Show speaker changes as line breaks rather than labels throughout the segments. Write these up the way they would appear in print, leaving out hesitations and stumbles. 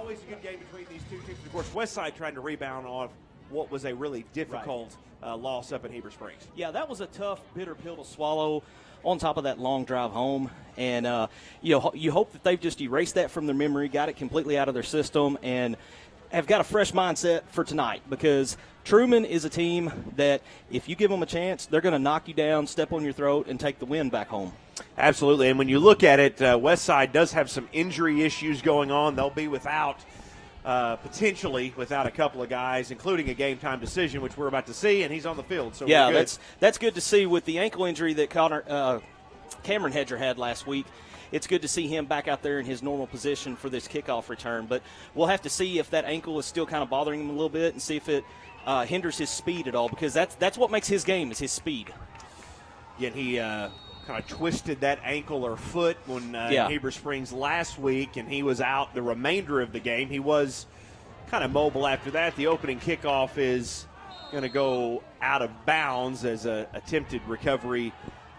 always a good game between these two teams. Of course, Westside trying to rebound off what was a really difficult loss up in Heber Springs.
Yeah, that was a tough, bitter pill to swallow on top of that long drive home. And, you hope that they've just erased that from their memory, got it completely out of their system, and have got a fresh mindset for tonight, because Truman is a team that if you give them a chance, they're going to knock you down, step on your throat, and take the win back home.
Absolutely. And when you look at it, Westside does have some injury issues going on. They'll be potentially without a couple of guys, including a game-time decision, which we're about to see, and he's on the field. So
yeah,
we're good.
That's good to see. With the ankle injury that Cameron Hedger had last week, it's good to see him back out there in his normal position for this kickoff return. But we'll have to see if that ankle is still kind of bothering him a little bit and see if it hinders his speed at all, because that's what makes his game, is his speed.
Yet he kind of twisted that ankle or foot when in Heber Springs last week, and he was out the remainder of the game. He was kind of mobile after that. The opening kickoff is going to go out of bounds as an attempted recovery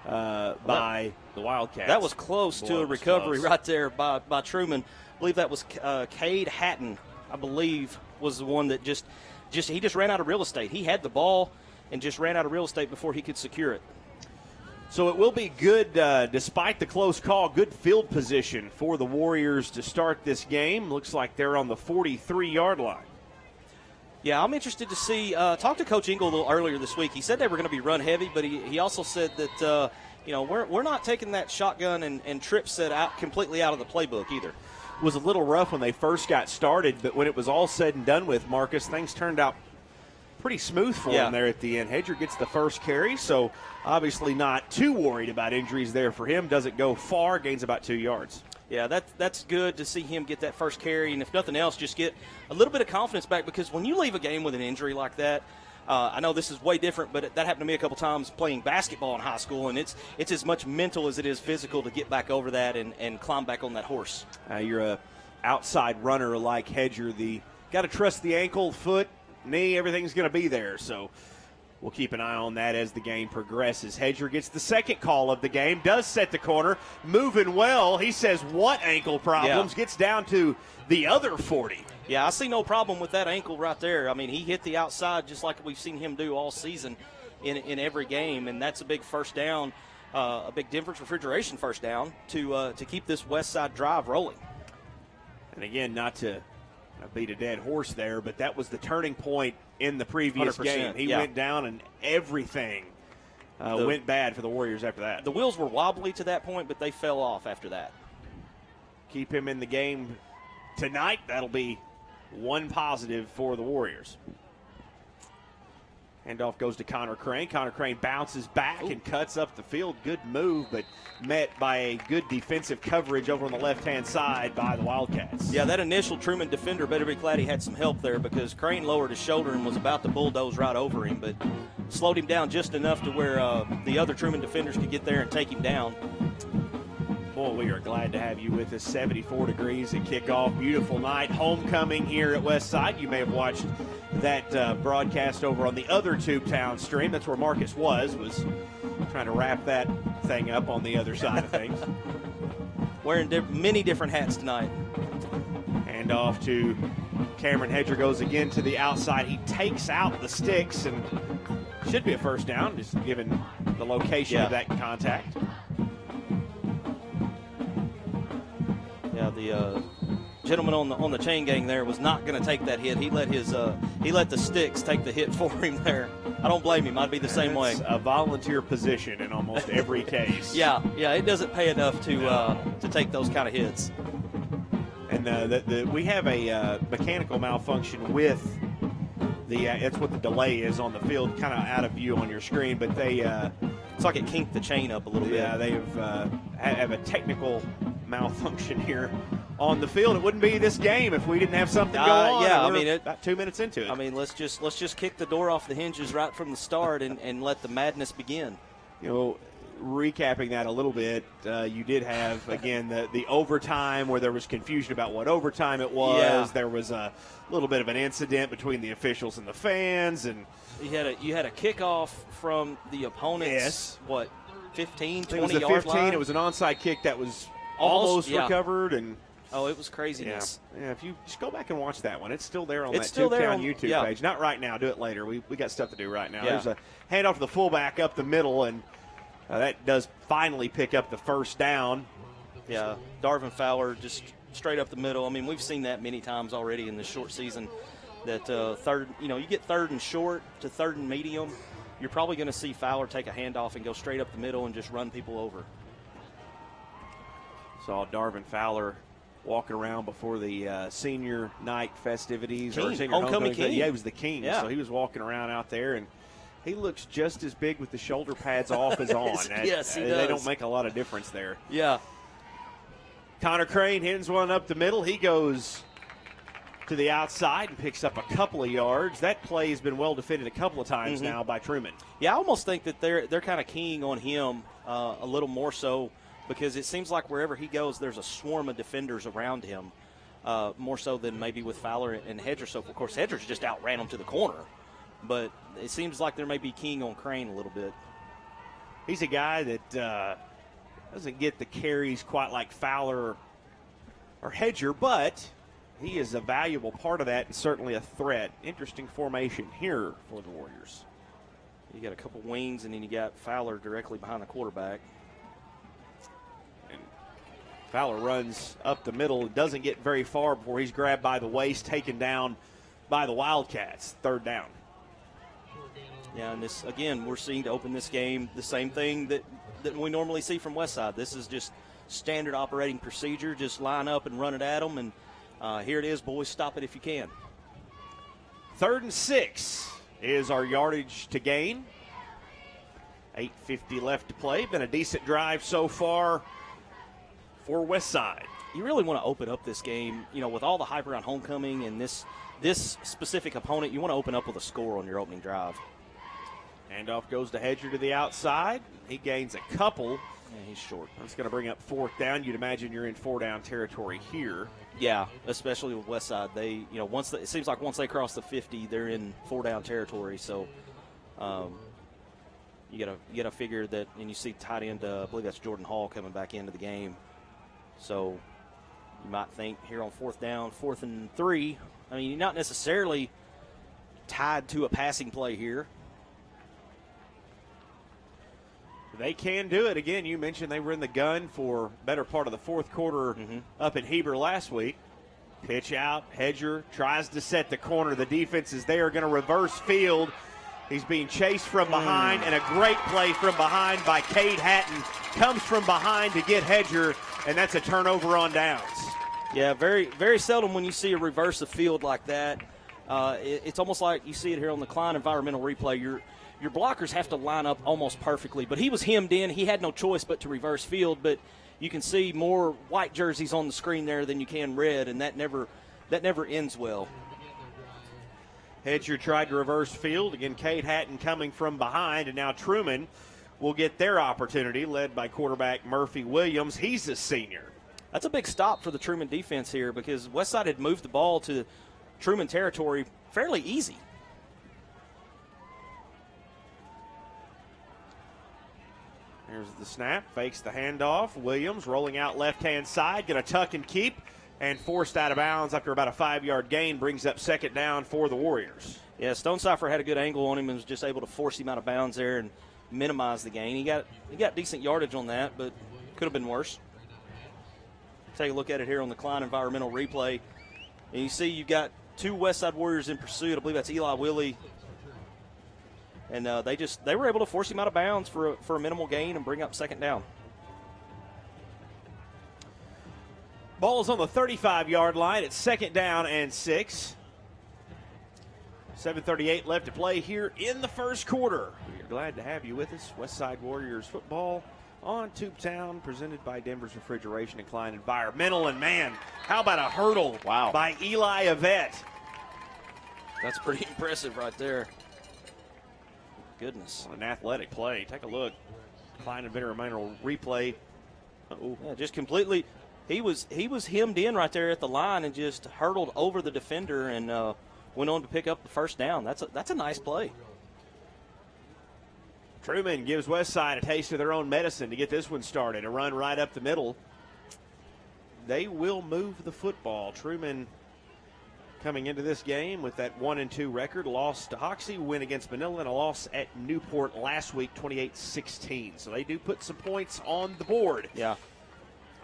by the Wildcats.
That was close to a recovery right there by Truman. I believe that was Cade Hatton, I believe, was the one that he just ran out of real estate. He had the ball and just ran out of real estate before he could secure it.
So it will be good, despite the close call, good field position for the Warriors to start this game. Looks like they're on the 43-yard line.
Yeah, I'm interested to see. Talked to Coach Engel a little earlier this week. He said they were going to be run heavy, but he also said that we're not taking that shotgun and trip set out completely out of the playbook either.
It was a little rough when they first got started, but when it was all said and done with, Marcus, things turned out pretty smooth for him there at the end. Hedger gets the first carry, so obviously not too worried about injuries there for him. Doesn't go far, gains about 2 yards.
Yeah, that's good to see him get that first carry, and if nothing else, just get a little bit of confidence back, because when you leave a game with an injury like that, I know this is way different, but that happened to me a couple times playing basketball in high school, and it's as much mental as it is physical to get back over that and climb back on that horse.
You're a outside runner like Hedger. Got to trust the ankle, foot, knee, everything's going to be there. So we'll keep an eye on that as the game progresses. Hedger gets the second call of the game, does set the corner, moving well. He says, what ankle problems? Gets down to the other 40.
Yeah, I see no problem with that ankle right there. I mean, he hit the outside just like we've seen him do all season in every game, and that's a big first down, a big Denver's Refrigeration first down to keep this Westside drive rolling. And
again, not to beat a dead horse there, but that was the turning point in the previous game. He went down and everything went bad for the Warriors after that.
The wheels were wobbly to that point, but they fell off after that.
Keep him in the game tonight. That'll be one positive for the Warriors. Handoff goes to Connor Crane. Connor Crane bounces back and cuts up the field. Good move, but met by a good defensive coverage over on the left-hand side by the Wildcats.
Yeah, that initial Truman defender better be glad he had some help there, because Crane lowered his shoulder and was about to bulldoze right over him, but slowed him down just enough to where the other Truman defenders could get there and take him down.
Boy, we are glad to have you with us. 74 degrees at kickoff. Beautiful night. Homecoming here at Westside. You may have watched that broadcast over on the other Tubetown stream. That's where Marcus was trying to wrap that thing up on the other side of things.
Wearing many different hats tonight.
And off to Cameron Hedger, goes again to the outside. He takes out the sticks and should be a first down, just given the location of that contact.
Yeah, the gentleman on the chain gang there was not going to take that hit. He let the sticks take the hit for him there. I don't blame him. I'd be the same way.
A volunteer position in almost every case.
Yeah, it doesn't pay enough to take those kind of hits.
And we have a mechanical malfunction with that's what the delay is on the field, kind of out of view on your screen, but
it's like it kinked the chain up a little bit.
Yeah, they have a technical malfunction here on the field. It wouldn't be this game if we didn't have something go on.
Yeah,
we're about 2 minutes into it.
I mean, let's just kick the door off the hinges right from the start and let the madness begin.
Recapping that a little bit, you did have, again, the overtime where there was confusion about what overtime it was.
Yeah.
There was a little bit of an incident between the officials and the fans. And
you had a kickoff from the opponent's, 15, 20
yard line? It was an onside kick that was almost recovered. And
Oh, it was craziness.
Yeah, if you just go back and watch that one, it's still there on
It's
that
still there
Tubetown
on
YouTube page. Not right now. Do it later. We got stuff to do right now.
Yeah.
There's a handoff to the fullback up the middle, and that does finally pick up the first down.
Yeah, Darvin Fowler just straight up the middle. I mean, we've seen that many times already in this short season. That you get third and short to third and medium, you're probably going to see Fowler take a handoff and go straight up the middle and just run people over.
Saw Darvin Fowler walking around before the senior night festivities.
King.
Or senior
Homecoming king.
Yeah, he was the king.
Yeah.
So he was walking around out there, and he looks just as big with the shoulder pads off as on.
Yes, he does.
They don't make a lot of difference there.
Yeah.
Connor Crane hits one up the middle. He goes to the outside and picks up a couple of yards. That play has been well defended a couple of times now by Truman.
Yeah, I almost think that they're kind of keying on him a little more so, because it seems like wherever he goes, there's a swarm of defenders around him, more so than maybe with Fowler and Hedger. So, of course, Hedger's just outran him to the corner. But it seems like they may be keying on Crane a little bit.
He's a guy that doesn't get the carries quite like Fowler or Hedger, but he is a valuable part of that and certainly a threat. Interesting formation here for the Warriors.
You got a couple wings, and then you got Fowler directly behind the quarterback.
Fowler runs up the middle, doesn't get very far before he's grabbed by the waist, taken down by the Wildcats. Third down.
Yeah, and this, again, we're seeing to open this game the same thing that we normally see from Westside. This is just standard operating procedure. Just line up and run it at them, and here it is, boys. Stop it if you can.
3rd and 6 is our yardage to gain. 8:50 left to play. Been a decent drive so far for Westside.
You really want to open up this game, with all the hype around homecoming and this specific opponent. You want to open up with a score on your opening drive.
Handoff goes to Hedger to the outside. He gains a couple.
Yeah, he's short.
That's going to bring up 4th down. You'd imagine you're in 4-down territory here.
Yeah, especially with Westside. They, it seems like once they cross the 50, they're in 4-down territory. So, you gotta figure that, and you see tight end, I believe that's Jordan Hall coming back into the game. So, you might think here on 4th down, 4th and 3. I mean, you're not necessarily tied to a passing play here.
They can do it. Again, you mentioned they were in the gun for better part of the 4th quarter up at Heber last week. Pitch out. Hedger tries to set the corner. The defense is there, going to reverse field. He's being chased from behind, and a great play from behind by Cade Hatton. Comes from behind to get Hedger, and that's a turnover on downs.
Yeah, very, very seldom when you see a reverse of field like that. It's almost like you see it here on the Cline environmental replay. Your blockers have to line up almost perfectly. But he was hemmed in. He had no choice but to reverse field. But you can see more white jerseys on the screen there than you can red, and that never ends well.
Hedger tried to reverse field. Again, Cade Hatton coming from behind, and now Truman will get their opportunity, led by quarterback Murphy Williams. He's a senior.
That's a big stop for the Truman defense here, because Westside had moved the ball to Truman territory fairly easy.
Here's the snap, fakes the handoff. Williams rolling out left-hand side, going to tuck and keep, and forced out of bounds after about a 5-yard gain, brings up 2nd down for the Warriors.
Yeah, Stonecipher had a good angle on him and was just able to force him out of bounds there and minimize the gain. He got decent yardage on that, but could have been worse. Take a look at it here on the Cline environmental replay, and you see you've got 2 Westside Warriors in pursuit. I believe that's Eli Willie. And they were able to force him out of bounds for a minimal gain and bring up 2nd down.
Ball is on the 35-yard line. It's 2nd down and 6. 7:38 left to play here in the 1st quarter. We're glad to have you with us. Westside Warriors Football on Tubetown, presented by Denver's Refrigeration and Cline Environmental. And, man, how about a hurdle by Eli Yvette?
That's pretty impressive right there. Goodness.
An athletic play. Take a look. Cline environmental replay.
Yeah, just completely. He was hemmed in right there at the line and just hurdled over the defender and went on to pick up the 1st down. That's a nice play.
Truman gives Westside a taste of their own medicine to get this one started. A run right up the middle. they will move the football. Truman coming into this game with that 1-2 record, loss to Hoxie, win against Manila, and a loss at Newport last week, 28-16. So they do put some points on the board.
Yeah.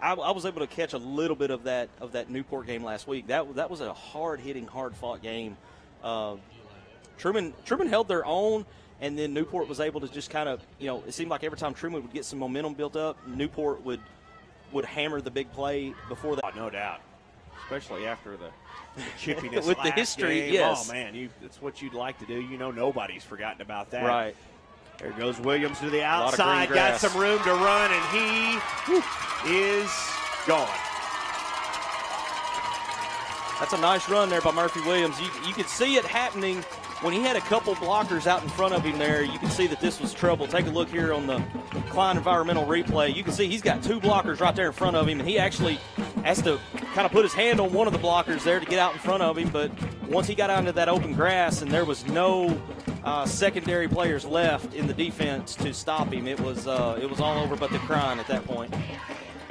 I was able to catch a little bit of that Newport game last week. That was a hard-hitting, hard-fought game. Truman held their own, and then Newport was able to just kind of, it seemed like every time Truman would get some momentum built up, Newport would hammer the big play before that.
Oh, no doubt, especially after the chippiness
with
last
the history.
game.
Yes.
Oh man, it's what you'd like to do. Nobody's forgotten about that.
Right.
There goes Williams to the outside, got some room to run, and he is gone.
That's a nice run there by Murphy Williams. You could see it happening when he had a couple blockers out in front of him there. You can see that this was trouble. Take a look here on the Cline environmental replay. You can see he's got two blockers right there in front of him, and he actually has to kind of put his hand on one of the blockers there to get out in front of him. But once he got out into that open grass and there was no secondary players left in the defense to stop him, it was all over but the crying at that point.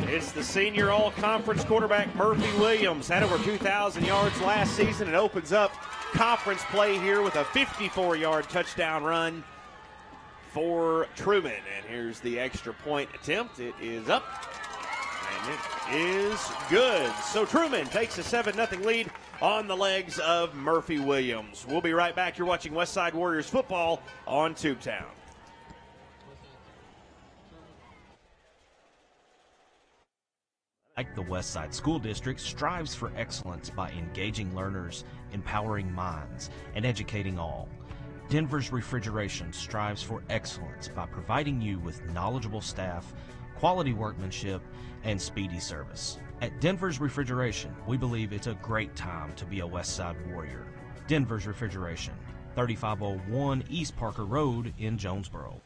It's the senior all-conference quarterback Murphy Williams. Had over 2,000 yards last season and opens up conference play here with a 54-yard touchdown run for Truman. And here's the extra point attempt. It is up, and it is good. So Truman takes a 7-0 lead on the legs of Murphy Williams. We'll be right back. You're watching Westside Warriors football on Tubetown.
Like the Westside School District strives for excellence by engaging learners, empowering minds, and educating all. Denver's Refrigeration strives for excellence by providing you with knowledgeable staff, quality workmanship, and speedy service. At Denver's Refrigeration, we believe it's a great time to be a Westside Warrior. Denver's Refrigeration, 3501 East Parker Road in Jonesboro.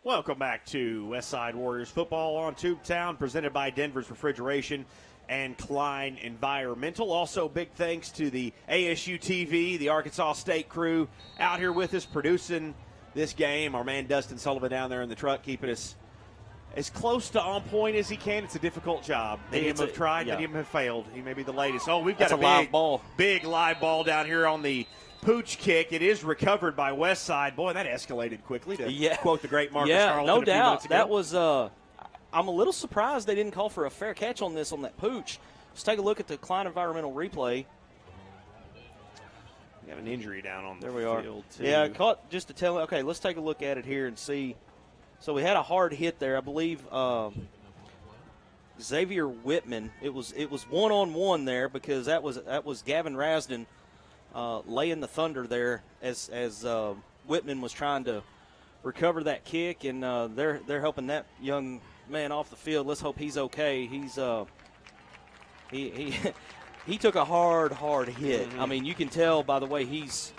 Welcome back to Westside Warriors football on Tubetown, presented by Denver's Refrigeration and Cline Environmental. Also, big thanks to the ASU TV, the Arkansas State crew out here with us producing this game. Our man Dustin Sullivan down there in the truck keeping us as close to on point as he can. It's a difficult job. Many of them have tried, many of them have failed. He may be the latest. Oh, we've got a
live ball.
Big live ball down here on the pooch kick. It is recovered by Westside. Boy, that escalated quickly, to quote the great Marcus Carlton.
No doubt.
That
was I'm a little surprised they didn't call for a fair catch on that pooch. Let's take a look at the Cline environmental replay.
We got an injury down on the
field.
There we are.
Too. Yeah, caught just to tell. Okay, let's take a look at it here and see. So we had a hard hit there. I believe Xavier Whitman. It was one-on-one there because that was Gavin Rasden laying the thunder there as Whitman was trying to recover that kick, and they're helping that young man off the field. Let's hope he's okay. He's he took a hard hit. Mm-hmm. I mean, you can tell by the way he's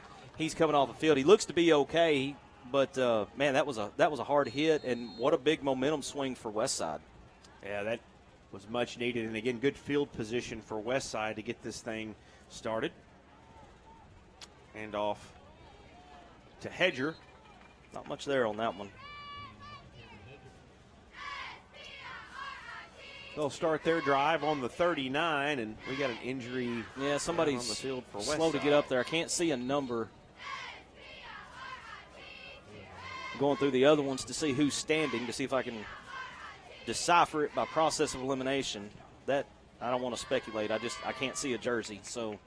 coming off the field. He looks to be okay, but man, that was a hard hit, and what a big momentum swing for Westside.
Yeah, that was much needed, and again, good field position for Westside to get this thing started. Hand off to Hedger.
Not much there on that one.
They'll start their drive on the 39, and we got an injury.
Yeah, somebody's
on the field for Westside.
Slow to get up there. I can't see a number. Going through the other ones to see who's standing, to see if I can decipher it by process of elimination. That I don't want to speculate. I can't see a jersey, so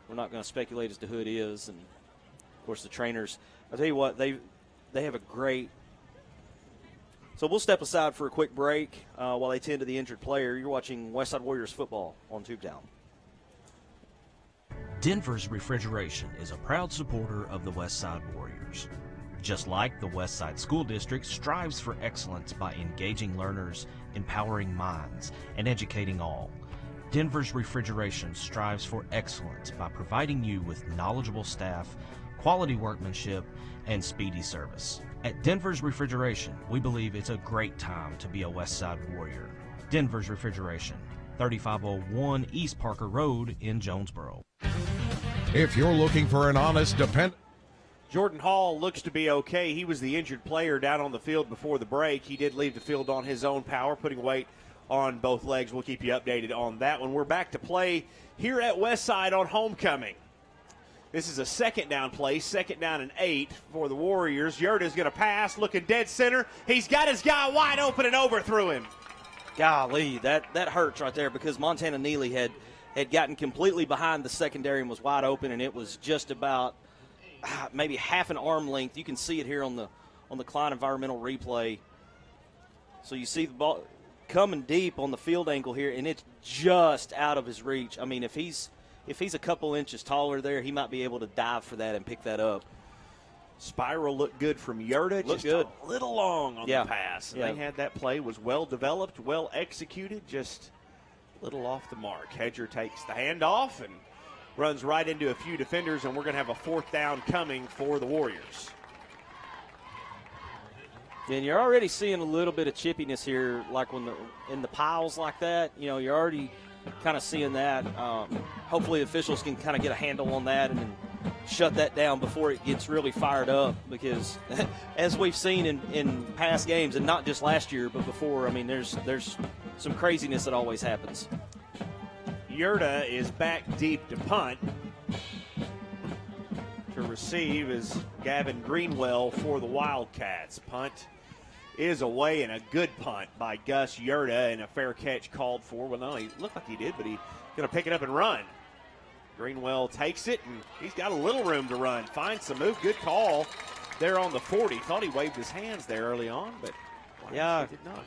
we're not going to speculate as to who it is. And of course, the trainers. I'll tell you what, they have a great. So we'll step aside for a quick break while they tend to the injured player. You're watching Westside Warriors football on Tubetown.
Denver's Refrigeration is a proud supporter of the Westside Warriors. Just like the Westside School District strives for excellence by engaging learners, empowering minds, and educating all. Denver's Refrigeration strives for excellence by providing you with knowledgeable staff, quality workmanship, and speedy service. At Denver's Refrigeration, we believe it's a great time to be a Westside Warrior. Denver's Refrigeration, 3501 East Parker Road in Jonesboro.
If you're looking for an honest,
Jordan Hall looks to be okay. He was the injured player down on the field before the break. He did leave the field on his own power, putting weight on both legs. We'll keep you updated on that one. We're back to play here at Westside on homecoming. This is a second down play, 2nd down and 8 for the Warriors. Yurda's going to pass, looking dead center. He's got his guy wide open and overthrew him.
Golly, that hurts right there because Montana Neely had gotten completely behind the secondary and was wide open, and it was just about maybe half an arm length. You can see it here on the Cline environmental replay. So you see the ball coming deep on the field angle here, and it's just out of his reach. I mean, if he's a couple inches taller there, he might be able to dive for that and pick that up.
Spiral looked good from Yurda.
Looked
just
good.
A little long on the pass. And
yeah.
They had that play, was well developed, well executed, just a little off the mark. Hedger takes the handoff and runs right into a few defenders, and we're going to have a 4th down coming for the Warriors.
And you're already seeing a little bit of chippiness here, like in the piles like that. You know, you're already kind of seeing that. Hopefully officials can kind of get a handle on that and then shut that down before it gets really fired up, because as we've seen in past games, and not just last year but before, I mean, there's some craziness that always happens.
Yurda is back deep to punt. To receive is Gavin Greenwell for the Wildcats. Punt is away, and a good punt by Gus Yurda, and a fair catch called for. Well, no, he looked like he did, but he's going to pick it up and run. Greenwell takes it, and he's got a little room to run. Finds some move. Good call there on the 40. Thought he waved his hands there early on, but
yeah,
he did not.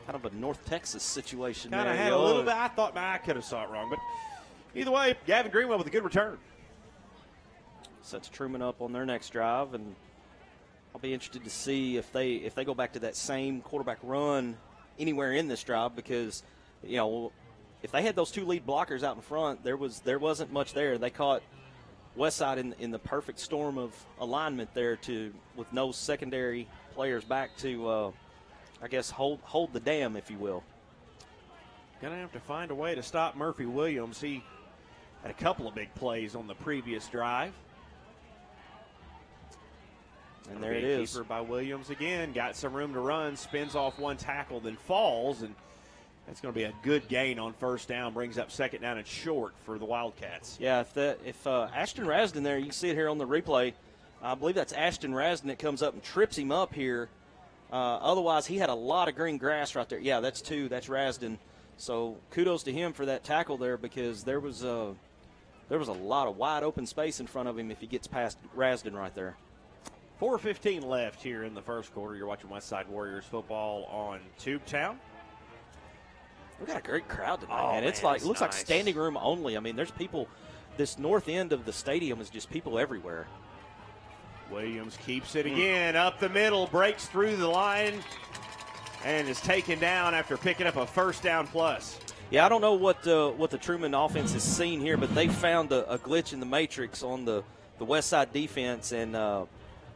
Kind of a North Texas situation there.
Kind of had a little bit. I thought I could have saw it wrong, but either way, Gavin Greenwell with a good return.
Sets Truman up on their next drive, and I'll be interested to see if they go back to that same quarterback run anywhere in this drive, because, you know, if they had those 2 lead blockers out in front, there wasn't much there. They caught Westside in the perfect storm of alignment there with no secondary players back to I guess hold the dam, if you will.
Gonna have to find a way to stop Murphy Williams. He had a couple of big plays on the previous drive.
And there it is.
Keeper by Williams again. Got some room to run. Spins off one tackle, then falls. And that's going to be a good gain on 1st down. Brings up 2nd down and short for the Wildcats.
Yeah, if Ashton Rasden there, you can see it here on the replay. I believe that's Ashton Rasden that comes up and trips him up here. Otherwise, he had a lot of green grass right there. Yeah, that's 2. That's Rasden. So kudos to him for that tackle there, because there was a lot of wide open space in front of him if he gets past Rasden right there.
4:15 left here in the first quarter. You're watching Westside Warriors football on Tubetown.
We've got a great crowd tonight,
man.
It looks like standing room only. I mean, there's people. This north end of the stadium is just people everywhere.
Williams keeps it again up the middle, breaks through the line, and is taken down after picking up a 1st down plus.
Yeah, I don't know what the Truman offense has seen here, but they found a glitch in the matrix on the Westside defense, and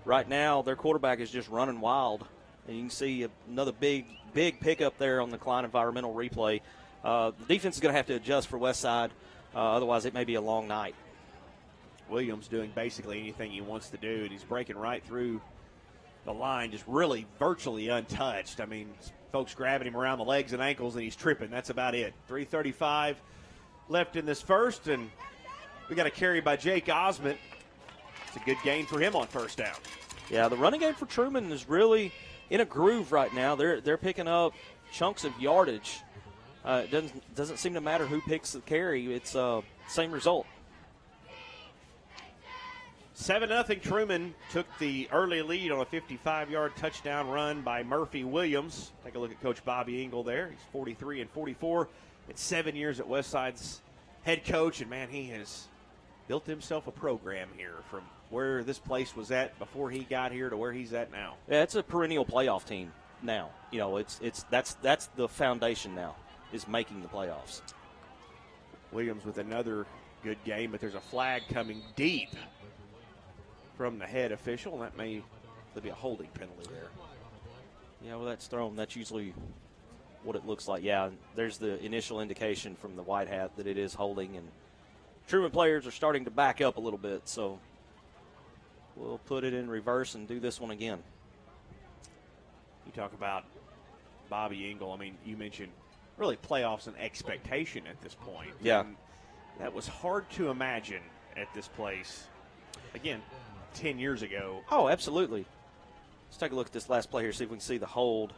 right now their quarterback is just running wild. And you can see another big pickup there on the Cline environmental replay. The defense is going to have to adjust for Westside, otherwise it may be a long night.
Williams doing basically anything he wants to do, and he's breaking right through the line, just really virtually untouched. I mean, folks grabbing him around the legs and ankles, and he's tripping. That's about it. 3:35 left in this first, and we got a carry by Jake Osmond. It's a good gain for him on 1st down.
Yeah, the running game for Truman is really in a groove right now. They're picking up chunks of yardage. It doesn't seem to matter who picks the carry. It's same result.
7-0 Truman took the early lead on a 55-yard touchdown run by Murphy Williams. Take a look at Coach Bobby Engel there. He's 43 and 44. It's 7 years at Westside's head coach, and, man, he has built himself a program here from where this place was at before he got here to where he's at now.
Yeah, it's a perennial playoff team now. You know, that's the foundation now, is making the playoffs.
Williams with another good game, but there's a flag coming deep from the head official, and that may be a holding penalty there.
Yeah, well, that's thrown. That's usually what it looks like. Yeah, there's the initial indication from the white hat that it is holding, and Truman players are starting to back up a little bit, so will put it in reverse and do this one again.
You talk about Bobby Engel. I mean, you mentioned really playoffs and expectation at this point.
Yeah.
And that was hard to imagine at this place, again, 10 years ago.
Oh, absolutely. Let's take a look at this last play here, see if we can see the hold.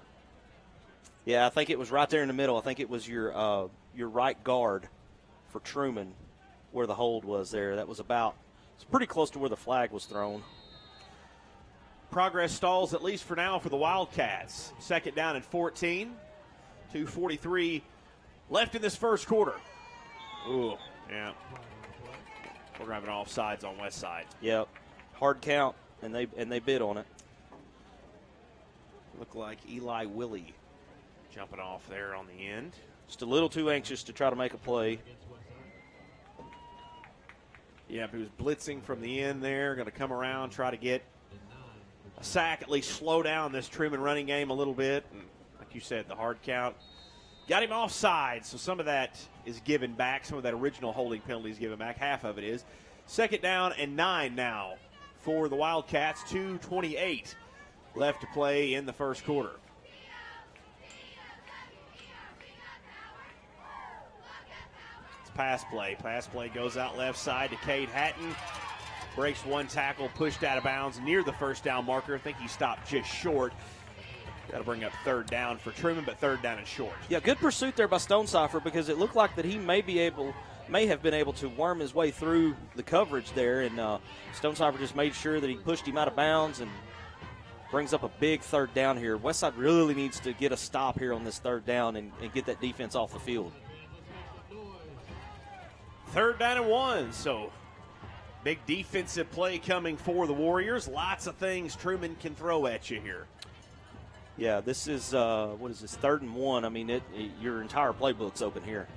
Yeah, I think it was right there in the middle. I think it was your right guard for Truman where the hold was there. That was it's pretty close to where the flag was thrown.
Progress stalls, at least for now, for the Wildcats. 2nd down and 14. 2:43 left in this first quarter. Ooh, yeah. We're having offsides on Westside.
Yep. Hard count, and they bid on it.
Look like Eli Willie jumping off there on the end.
Just a little too anxious to try to make a play.
Yeah, he was blitzing from the end there, going to come around, try to get a sack, at least slow down this Truman running game a little bit. And like you said, the hard count got him offside, so some of that is given back. Some of that original holding penalty is given back. Half of it is. 2nd down and 9 now for the Wildcats. 2:28 left to play in the first quarter. It's pass play. Pass play goes out left side to Cade Hatton. Breaks one tackle, pushed out of bounds near the first down marker. I think he stopped just short. Got to bring up 3rd down for Truman, but 3rd down and short.
Yeah, good pursuit there by Stonecipher because it looked like that he may have been able to worm his way through the coverage there, and Stonecipher just made sure that he pushed him out of bounds and brings up a big 3rd down here. Westside really needs to get a stop here on this 3rd down and get that defense off the field.
3rd down and 1, so big defensive play coming for the Warriors. Lots of things Truman can throw at you here.
Yeah, this is, 3rd and 1. I mean, your entire playbook's open here.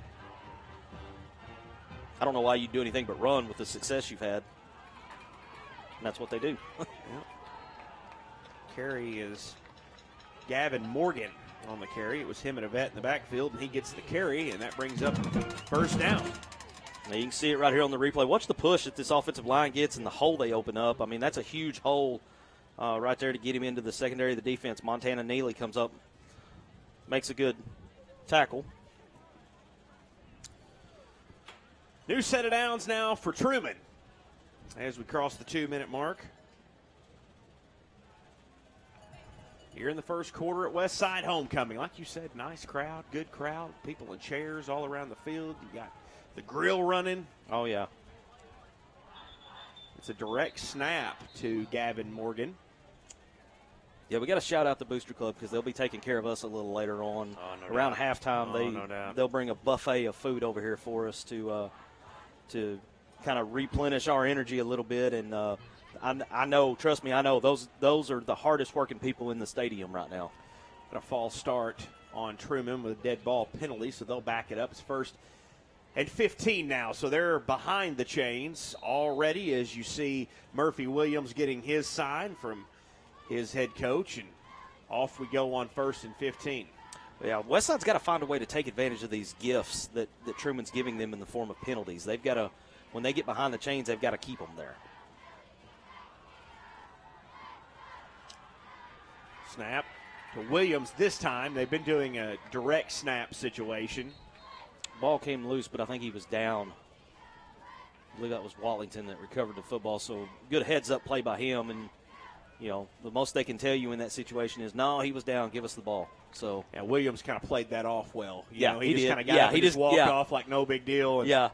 I don't know why you do anything but run with the success you've had. And that's what they do.
Yep. Carry is Gavin Morgan on the carry. It was him and Yvette in the backfield, and he gets the carry, and that brings up 1st down.
Now you can see it right here on the replay. Watch the push that this offensive line gets and the hole they open up. I mean, that's a huge hole right there to get him into the secondary of the defense. Montana Neely comes up, makes a good tackle.
New set of downs now for Truman as we cross the 2-minute mark. Here in the first quarter at Westside Homecoming. Like you said, nice crowd, good crowd, people in chairs all around the field. You got the grill running.
Oh, yeah.
It's a direct snap to Gavin Morgan.
Yeah, we got to shout out the Booster Club because they'll be taking care of us a little later on. Around halftime, they'll bring a buffet of food over here for us to kind of replenish our energy a little bit. And I know, trust me, I know those are the hardest working people in the stadium right now.
Got a false start on Truman with a dead ball penalty, so they'll back it up. It's 1st and 15 now, so they're behind the chains already as you see Murphy Williams getting his sign from his head coach, and off we go on 1st and 15.
Yeah, Westside's got to find a way to take advantage of these gifts that Truman's giving them in the form of penalties. They've got to, when they get behind the chains, they've got to keep them there.
Snap to Williams this time. They've been doing a direct snap situation.
Ball came loose, but I think he was down. I believe that was Wallington that recovered the football, so good heads-up play by him. And, you know, the most they can tell you in that situation is, no, he was down, give us the ball. So
yeah, Williams kind of played that off well.
He
just
did.
kind of got up and just walked off like no big deal. And,
yeah.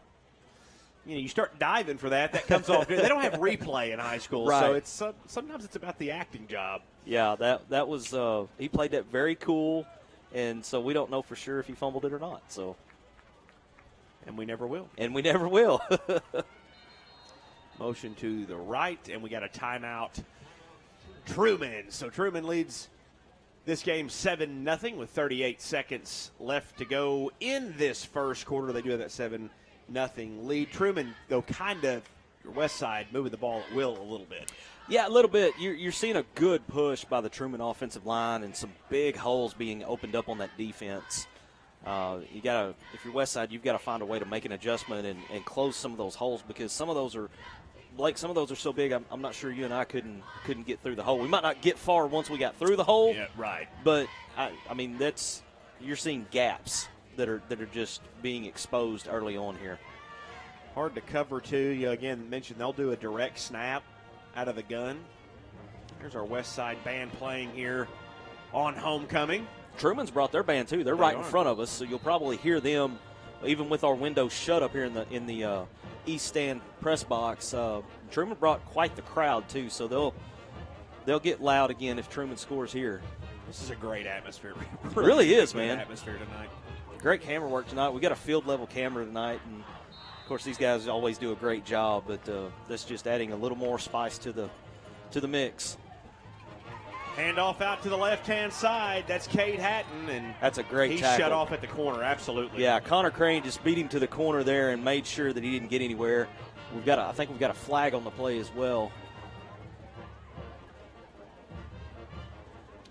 You know, you start diving for that comes off. They don't have replay in high school,
right.
So sometimes it's about the acting job.
Yeah, that was he played that very cool, and so we don't know for sure if he fumbled it or not. So,
and we never will. Motion to the right, and we got a timeout. Truman. So Truman leads this game 7-0 with 38 seconds left to go in this first quarter. They do have that 7-0 lead. Truman, though, kind of your west side moving the ball at will a little bit.
Yeah, a little bit. You're seeing a good push by the Truman offensive line and some big holes being opened up on that defense. You gotta, if you're west side, you've got to find a way to make an adjustment and close some of those holes because some of those are Blake, some of those are so big, I'm not sure you and I couldn't get through the hole. We might not get far once we got through the hole.
Yeah, right.
But, I mean, you're seeing gaps that are just being exposed early on here.
Hard to cover, too. You, again, mentioned they'll do a direct snap out of the gun. Here's our Westside band playing here on homecoming.
Truman's brought their band, too. They're right in front of us, so you'll probably hear them, even with our windows shut up here in the East Stand press box. Truman brought quite the crowd, too, so they'll get loud again if Truman scores here.
This is a great atmosphere.
It really is, man.
Atmosphere tonight.
Great camera work tonight. We got a field-level camera tonight, and, of course, these guys always do a great job, but that's just adding a little more spice to the mix.
Handoff out to the left-hand side. That's Cade Hatton, and
that's a great
he's
tackle.
Shut off at the corner, absolutely.
Yeah, Connor Crane just beat him to the corner there and made sure that he didn't get anywhere. I think we've got a flag on the play as well.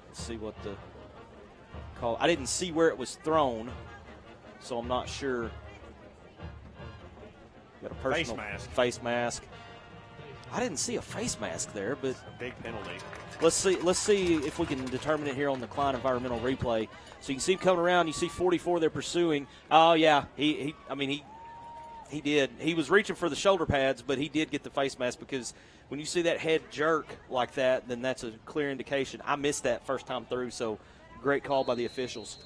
Let's see what the call. I didn't see where it was thrown, so I'm not sure. Got a personal face mask. I didn't see a face mask there, but
big penalty.
Let's see if we can determine it here on the Cline environmental replay. So you can see him coming around. You see 44 they're pursuing. Oh yeah, he did. He was reaching for the shoulder pads, but he did get the face mask, because when you see that head jerk like that, then that's a clear indication. I missed that first time through, so great call by the officials.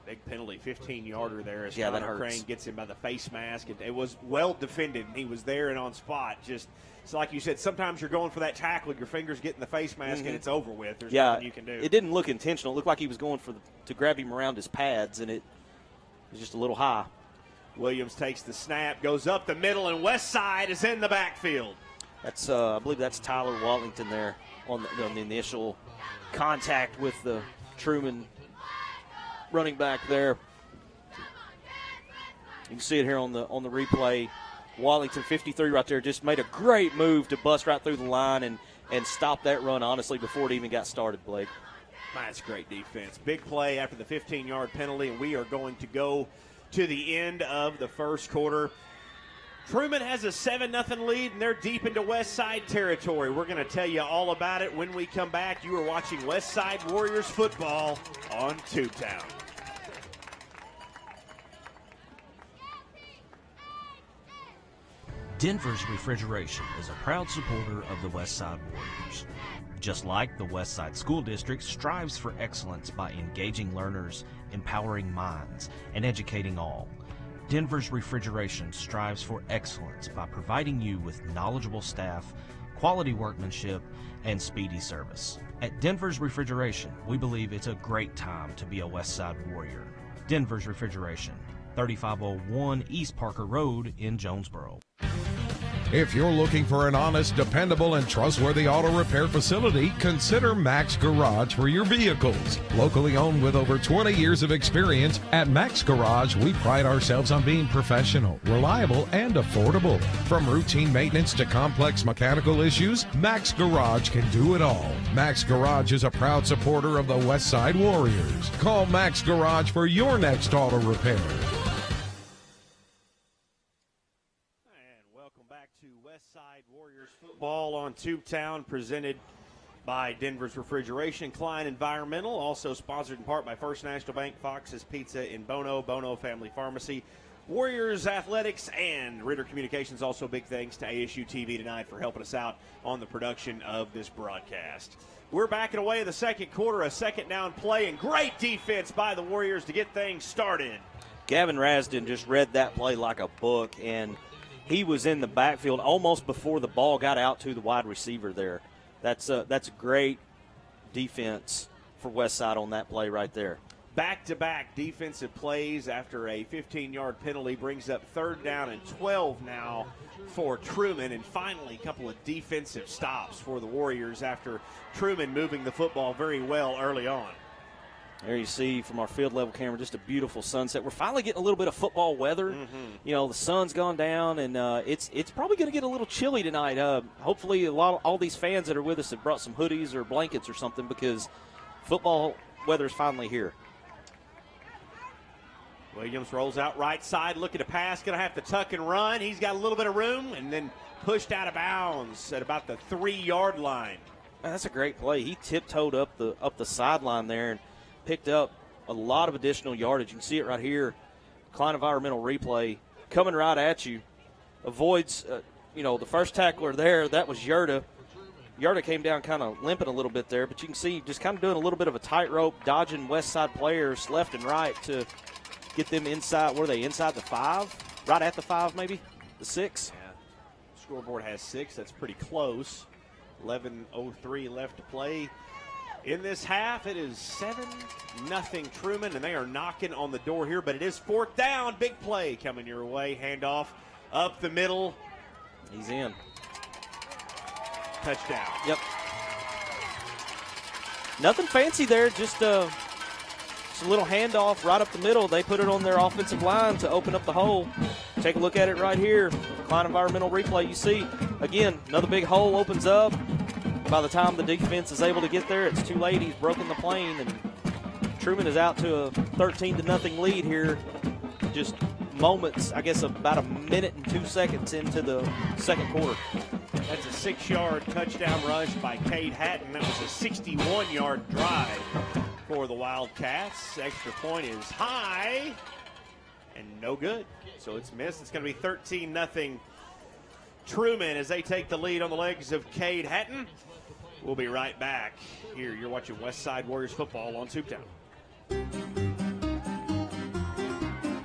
Big penalty, 15-yarder there as
yeah,
Connor Crane gets him by the face mask. It was well defended, and he was there and on spot. Just so like you said, sometimes you're going for that tackle, your fingers get in the face mask, and it's over with. There's nothing you can do.
It didn't look intentional. It looked like he was going to grab him around his pads, and it was just a little high.
Williams takes the snap, goes up the middle, and Westside is in the backfield.
That's I believe that's Tyler Wallington there on the initial contact with the Truman running back there. You can see it here on the replay. Wallington, 53 right there, just made a great move to bust right through the line and stop that run, honestly, before it even got started, Blake.
That's great defense. Big play after the 15-yard penalty, and we are going to go to the end of the first quarter. Truman has a 7-0 lead, and they're deep into Westside territory. We're going to tell you all about it when we come back. You are watching Westside Warriors Football on Tubetown.
Denver's Refrigeration is a proud supporter of the Westside Warriors. Just like the Westside School District strives for excellence by engaging learners, empowering minds, and educating all, Denver's Refrigeration strives for excellence by providing you with knowledgeable staff, quality workmanship, and speedy service. At Denver's Refrigeration, we believe it's a great time to be a Westside Warrior. Denver's Refrigeration, 3501 East Parker Road in Jonesboro.
If you're looking for an honest, dependable, and trustworthy auto repair facility, consider Max Garage for your vehicles. Locally owned with over 20 years of experience, at Max Garage, we pride ourselves on being professional, reliable, and affordable. From routine maintenance to complex mechanical issues, Max Garage can do it all. Max Garage is a proud supporter of the Westside Warriors. Call Max Garage for your next auto repair.
Westside Warriors Football on Tubetown, presented by Denver's Refrigeration, Cline Environmental, also sponsored in part by First National Bank, Fox's Pizza in Bono Family Pharmacy, Warriors Athletics, and Ritter Communications. Also big thanks to ASU TV tonight for helping us out on the production of this broadcast. We're backing away in the second quarter, a second down play, and great defense by the Warriors to get things started. Gavin
Rasdin just read that play like a book, and he was in the backfield almost before the ball got out to the wide receiver there. That's a great defense for Westside on that play right there.
Back-to-back defensive plays after a 15-yard penalty brings up 3rd down and 12 now for Truman. And finally, a couple of defensive stops for the Warriors after Truman moving the football very well early on.
There you see from our field level camera just a beautiful sunset. We're finally getting a little bit of football weather.
Mm-hmm.
You know, the sun's gone down, and it's probably going to get a little chilly tonight. Hopefully all these fans that are with us have brought some hoodies or blankets or something, because football weather is finally here.
Williams rolls out right side, looking to pass, going to have to tuck and run. He's got a little bit of room, and then pushed out of bounds at about the 3-yard line.
That's a great play. He tiptoed up the sideline there and picked up a lot of additional yardage. You can see it right here. Cline environmental replay coming right at you. Avoids, the first tackler there. That was Yerta. Yerta came down kind of limping a little bit there, but you can see just kind of doing a little bit of a tightrope, dodging Westside players left and right to get them inside. Were they inside the 5? Right at the 5, maybe? The 6?
Yeah. Scoreboard has 6. That's pretty close. 11:03 left to play. In this half, it is 7-0 Truman, and they are knocking on the door here, but it is 4th down. Big play coming your way. Handoff up the middle.
He's in.
Touchdown.
Yep. Nothing fancy there, just a little handoff right up the middle. They put it on their offensive line to open up the hole. Take a look at it right here. Cline environmental replay. You see, again, another big hole opens up. By the time the defense is able to get there, it's too late. He's broken the plane, and Truman is out to a 13-0 lead here. Just moments, I guess about 1 minute and 2 seconds into the second quarter.
That's a 6-yard touchdown rush by Cade Hatton. That was a 61-yard drive for the Wildcats. Extra point is high and no good. So it's missed. It's going to be 13-0 Truman as they take the lead on the legs of Cade Hatton. We'll be right back. Here, you're watching Westside Warriors Football on Tubetown.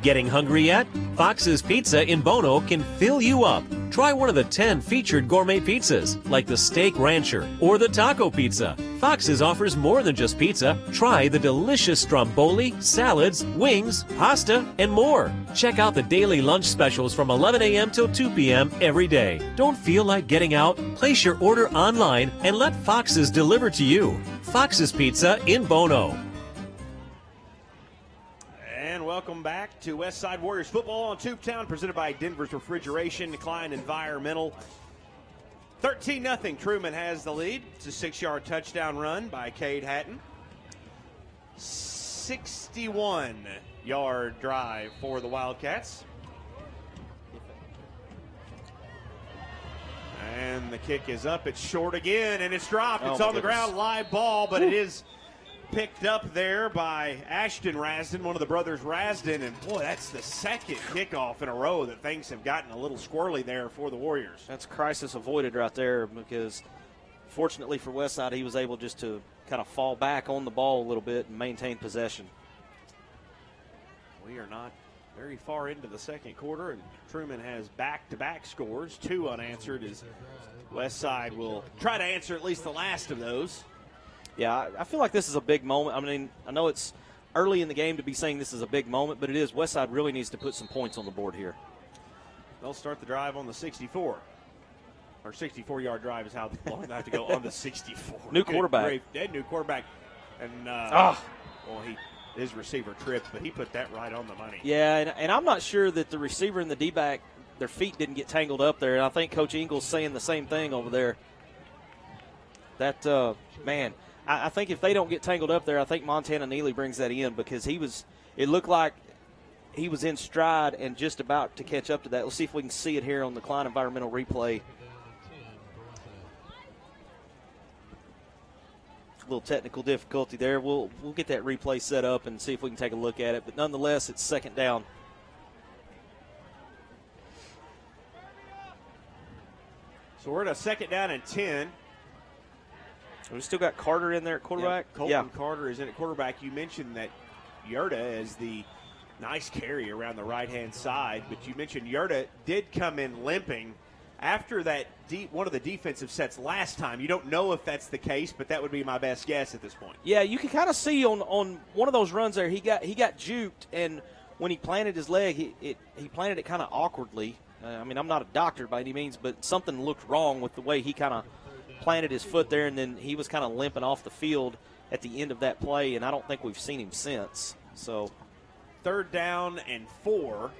Getting hungry yet? Fox's Pizza in Bono can fill you up. Try one of the 10 featured gourmet pizzas, like the Steak Rancher or the Taco Pizza. Fox's offers more than just pizza. Try the delicious stromboli, salads, wings, pasta, and more. Check out the daily lunch specials from 11 a.m. till 2 p.m. every day. Don't feel like getting out? Place your order online and let Fox's deliver to you. Fox's Pizza in Bono.
Welcome back to Westside Warriors Football on Tubetown, presented by Denver's Refrigeration, Cline Environmental. 13-0 Truman has the lead. It's a 6-yard touchdown run by Cade Hatton. 61-yard drive for the Wildcats. And the kick is up. It's short again, and it's dropped. It's on the ground, live ball, but it is picked up there by Ashton Rasden, one of the brothers Rasden, and boy, that's the second kickoff in a row that things have gotten a little squirrely there for the Warriors.
That's crisis avoided right there, because fortunately for Westside, he was able just to kind of fall back on the ball a little bit and maintain possession.
We are not very far into the second quarter, and Truman has back-to-back scores, 2 unanswered, as Westside will try to answer at least the last of those.
Yeah, I feel like this is a big moment. I mean, I know it's early in the game to be saying this is a big moment, but it is. Westside really needs to put some points on the board here.
They'll start the drive on the 64. Or 64-yard drive is how long they have to go on the 64.
New quarterback.
New quarterback. And, his receiver tripped, but he put that right on the money.
Yeah, and I'm not sure that the receiver and the D-back, their feet didn't get tangled up there, and I think Coach Ingles saying the same thing over there. That, man, I think if they don't get tangled up there, I think Montana Neely brings that in, because it looked like he was in stride and just about to catch up to that. Let's see if we can see it here on the Cline environmental replay. A little technical difficulty there. We'll get that replay set up and see if we can take a look at it. But nonetheless, it's second down.
So we're at a second down and 10.
We still got Carter in there at quarterback.
Yeah, Colton Carter is in at quarterback. You mentioned that Yerta is the nice carry around the right-hand side, but you mentioned Yerta did come in limping after that one of the defensive sets last time. You don't know if that's the case, but that would be my best guess at this point.
Yeah, you can kind of see on one of those runs there, he got juked, and when he planted his leg, he planted it kind of awkwardly. I mean, I'm not a doctor by any means, but something looked wrong with the way he kind of planted his foot there, and then he was kind of limping off the field at the end of that play, and I don't think we've seen him since. So,
third down and 4.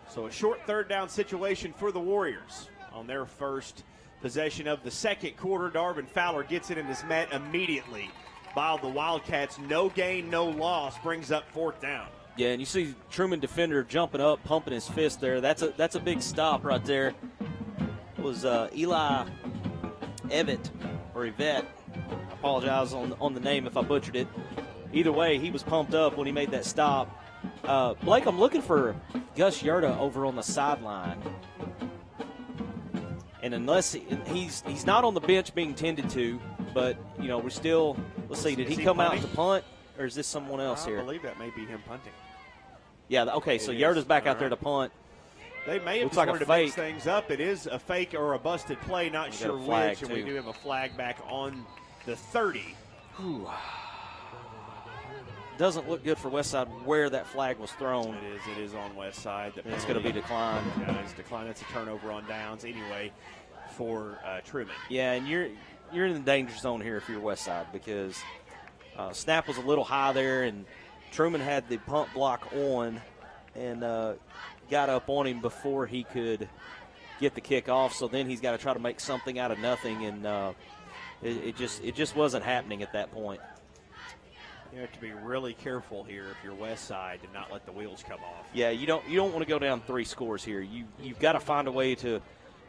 So a short third down situation for the Warriors on their first possession of the second quarter. Darvin Fowler gets it and is met immediately by the Wildcats. No gain, no loss, brings up 4th down.
Yeah, and you see Truman defender jumping up, pumping his fist there. That's a big stop right there. It was Eli Evett or Yvette. I apologize on the name if I butchered it. Either way, he was pumped up when he made that stop. Blake, I'm looking for Gus Yerta over on the sideline. And unless he's not on the bench being tended to, but, we're still – let's see, did he come out to punt, or is this someone else here?
I believe that may be him punting.
Yeah, okay, so Yerta's back out there to punt.
They may have
Looks
just
like
wanted
a
to mix
fake.
things up. It is a fake or a busted play, not sure which, and we do have a flag back on the 30.
Whew. Doesn't look good for Westside where that flag was thrown.
It is on Westside.
It's going to be declined.
Yeah, it's declined. That's a turnover on downs anyway for Truman.
Yeah, and you're in the danger zone here if you're Westside, because snap was a little high there, and Truman had the punt block on and got up on him before he could get the kick off. So then he's got to try to make something out of nothing, and it just wasn't happening at that point.
You have to be really careful here if you're Westside to not let the wheels come off.
Yeah, you don't want to go down 3 scores here. You've got to find a way to,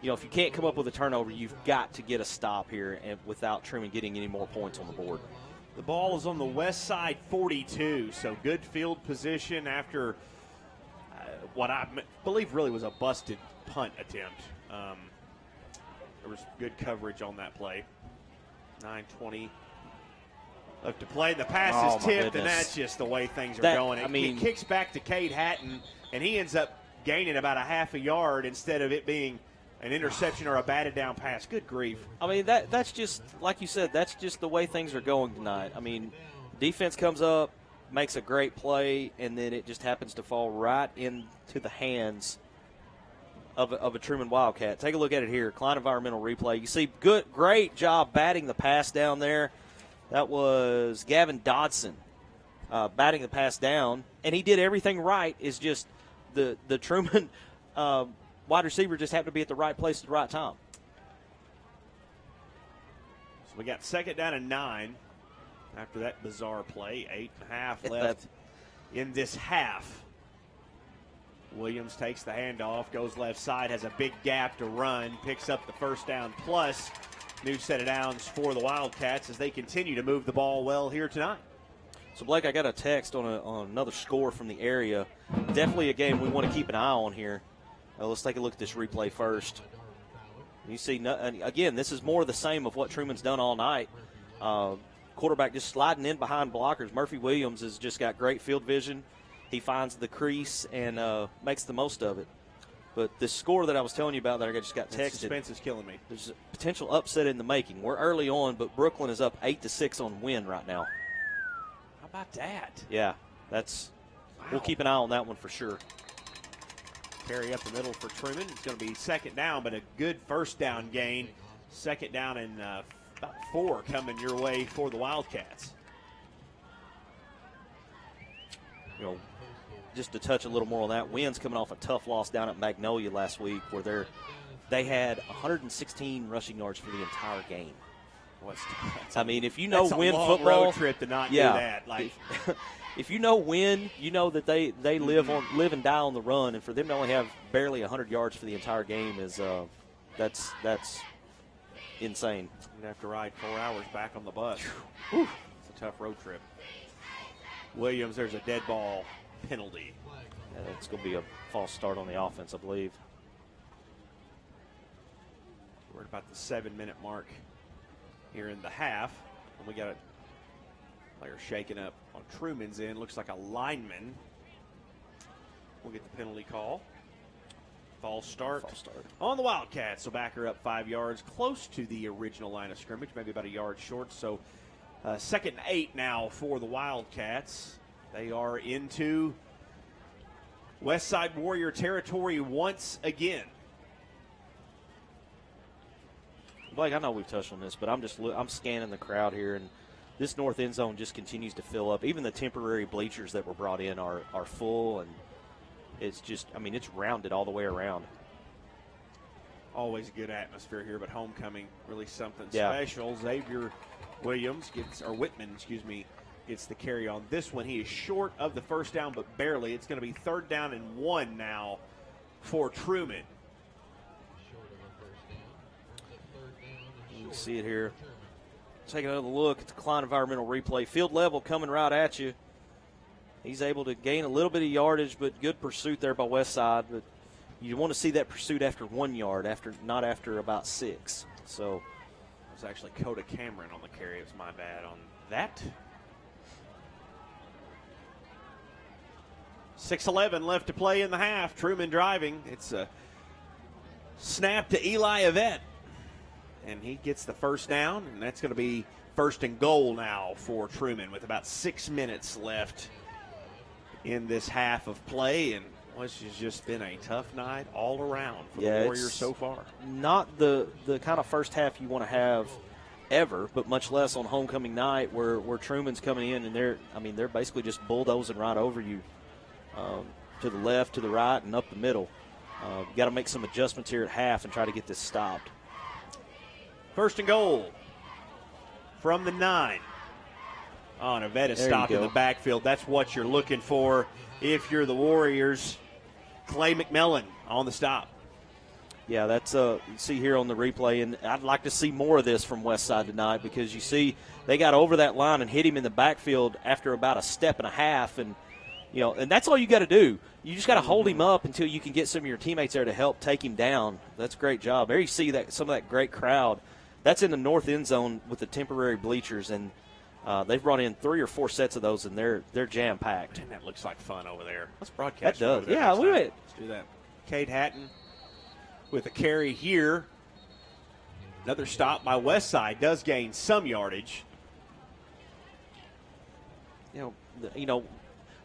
if you can't come up with a turnover, you've got to get a stop here and without Truman getting any more points on the board.
The ball is on the Westside 42, so good field position after what I believe really was a busted punt attempt. There was good coverage on that play. 9:20 left to play. The pass is tipped, and that's just the way things are going. It kicks back to Cade Hatton, and he ends up gaining about a half a yard instead of it being an interception or a batted down pass. Good grief.
I mean, that's just, like you said, that's just the way things are going tonight. I mean, defense comes up, makes a great play, and then it just happens to fall right into the hands of a Truman Wildcat. Take a look at it here. Cline environmental replay. You see, great job batting the pass down there. That was Gavin Dodson batting the pass down, and he did everything right. It's just the Truman wide receiver just happened to be at the right place at the right time.
So we got 2nd down and 9 after that bizarre play. 8.5 left in this half. Williams takes the handoff, goes left side, has a big gap to run, picks up the 1st down plus. New set of downs for the Wildcats as they continue to move the ball well here tonight.
So, Blake, I got a text on another score from the area. Definitely a game we want to keep an eye on here. Let's take a look at this replay first. You see, again, this is more of the same of what Truman's done all night. Quarterback just sliding in behind blockers. Murphy Williams has just got great field vision. He finds the crease and makes the most of it. But this score that I was telling you about that I just got texted.
Suspense is killing me.
There's a potential upset in the making. We're early on, but Brooklyn is up 8-6 on win right now.
How about that?
Yeah, we'll keep an eye on that one for sure.
Carry up the middle for Truman. It's going to be 2nd down, but a good 1st down gain. 2nd down and about 4 coming your way for the Wildcats.
Just to touch a little more on that, Wynn's coming off a tough loss down at Magnolia last week where they had 116 rushing yards for the entire game. I mean, if you know Wynn football,
road trip to not do that.
If you know Wynn, you know that they live and die on the run, and for them to only have barely 100 yards for the entire game is that's insane.
You'd have to ride 4 hours back on the bus. It's a tough road trip. Williams, there's a dead ball penalty.
It's going to be a false start on the offense, I believe.
We're at about the 7-minute mark here in the half. And we got a player shaking up on Truman's end. Looks like a lineman. We'll get the penalty call. False start on the Wildcats. So back her up 5 yards, close to the original line of scrimmage, maybe about a yard short. So 2nd and 8 now for the Wildcats. They are into Westside Warrior territory once again.
Blake, I know we've touched on this, but I'm scanning the crowd here, and this north end zone just continues to fill up. Even the temporary bleachers that were brought in are full, and it's just, I mean, it's rounded all the way around.
Always a good atmosphere here, but homecoming really something special. Xavier Whitman, gets the carry on this one. He is short of the first down, but barely. It's going to be 3rd down and 1 now for Truman.
You can see it here. Take another look at the Cline environmental replay. Field level coming right at you. He's able to gain a little bit of yardage, but good pursuit there by Westside. But you want to see that pursuit after 1 yard, not after about 6. So
it was actually Coda Cameron on the carry. It was my bad on that. 6:11 left to play in the half. Truman driving. It's a snap to Eli Yvette. And he gets the first down, and that's going to be 1st and goal now for Truman with about 6 minutes left in this half of play. And which has just been a tough night all around for the Warriors so far.
Not the kind of first half you want to have ever, but much less on homecoming night where Truman's coming in and they're basically just bulldozing right over you to the left, to the right, and up the middle. Got to make some adjustments here at half and try to get this stopped.
1st and goal from the 9. Oh, and Yvette is stopped in the backfield. That's what you're looking for if you're the Warriors. Clay McMillan on the stop.
Yeah, that's you see here on the replay, and I'd like to see more of this from Westside tonight because you see they got over that line and hit him in the backfield after about a step and a half, and and that's all you got to do. You just got to hold him up until you can get some of your teammates there to help take him down. That's a great job. There you see that some of that great crowd. That's in the north end zone with the temporary bleachers, and they've brought in 3 or 4 sets of those, and they're jam-packed.
And that looks like fun over there. Let's broadcast.
That does. Yeah,
let's do that. Cade Hatton with a carry here. Another stop by Westside does gain some yardage.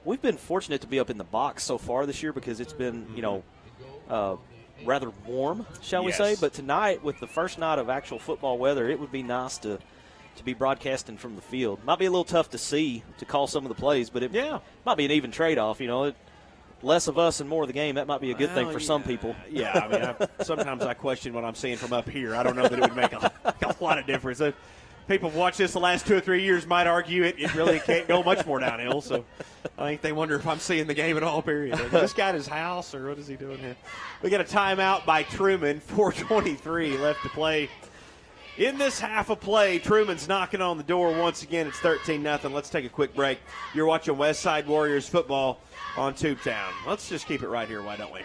We've been fortunate to be up in the box so far this year because it's been, rather warm, shall we say. But tonight, with the first night of actual football weather, it would be nice to be broadcasting from the field. Might be a little tough to call some of the plays, but it might be an even trade-off. Less of us and more of the game, that might be a good thing for some people.
Yeah, sometimes I question what I'm seeing from up here. I don't know that it would make a lot of difference. People who watch this the last 2 or 3 years might argue it really can't go much more downhill. So I think they wonder if I'm seeing the game at all, period. Is this guy at his house, or what is he doing here? We got a timeout by Truman, 4:23 left to play. In this half of play, Truman's knocking on the door once again. It's 13-0. Let's take a quick break. You're watching Westside Warriors football on Tubetown. Let's just keep it right here, why don't we?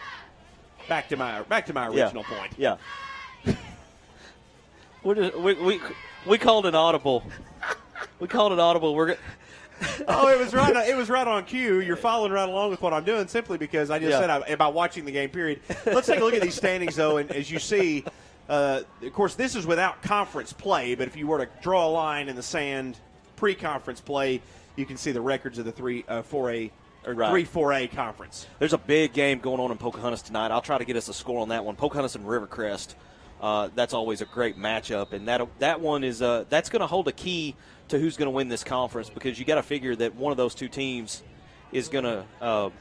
Back to my original point.
Yeah. We called an audible. We're
it was right on cue. You're following right along with what I'm doing simply because I just said about watching the game, period. Let's take a look at these standings, though, and as you see, of course, this is without conference play, but if you were to draw a line in the sand pre-conference play, you can see the records of the 3-4A conference.
There's a big game going on in Pocahontas tonight. I'll try to get us a score on that one. Pocahontas and Rivercrest. That's always a great matchup, and that one is that's going to hold a key to who's going to win this conference because you got to figure that one of those two teams is going to,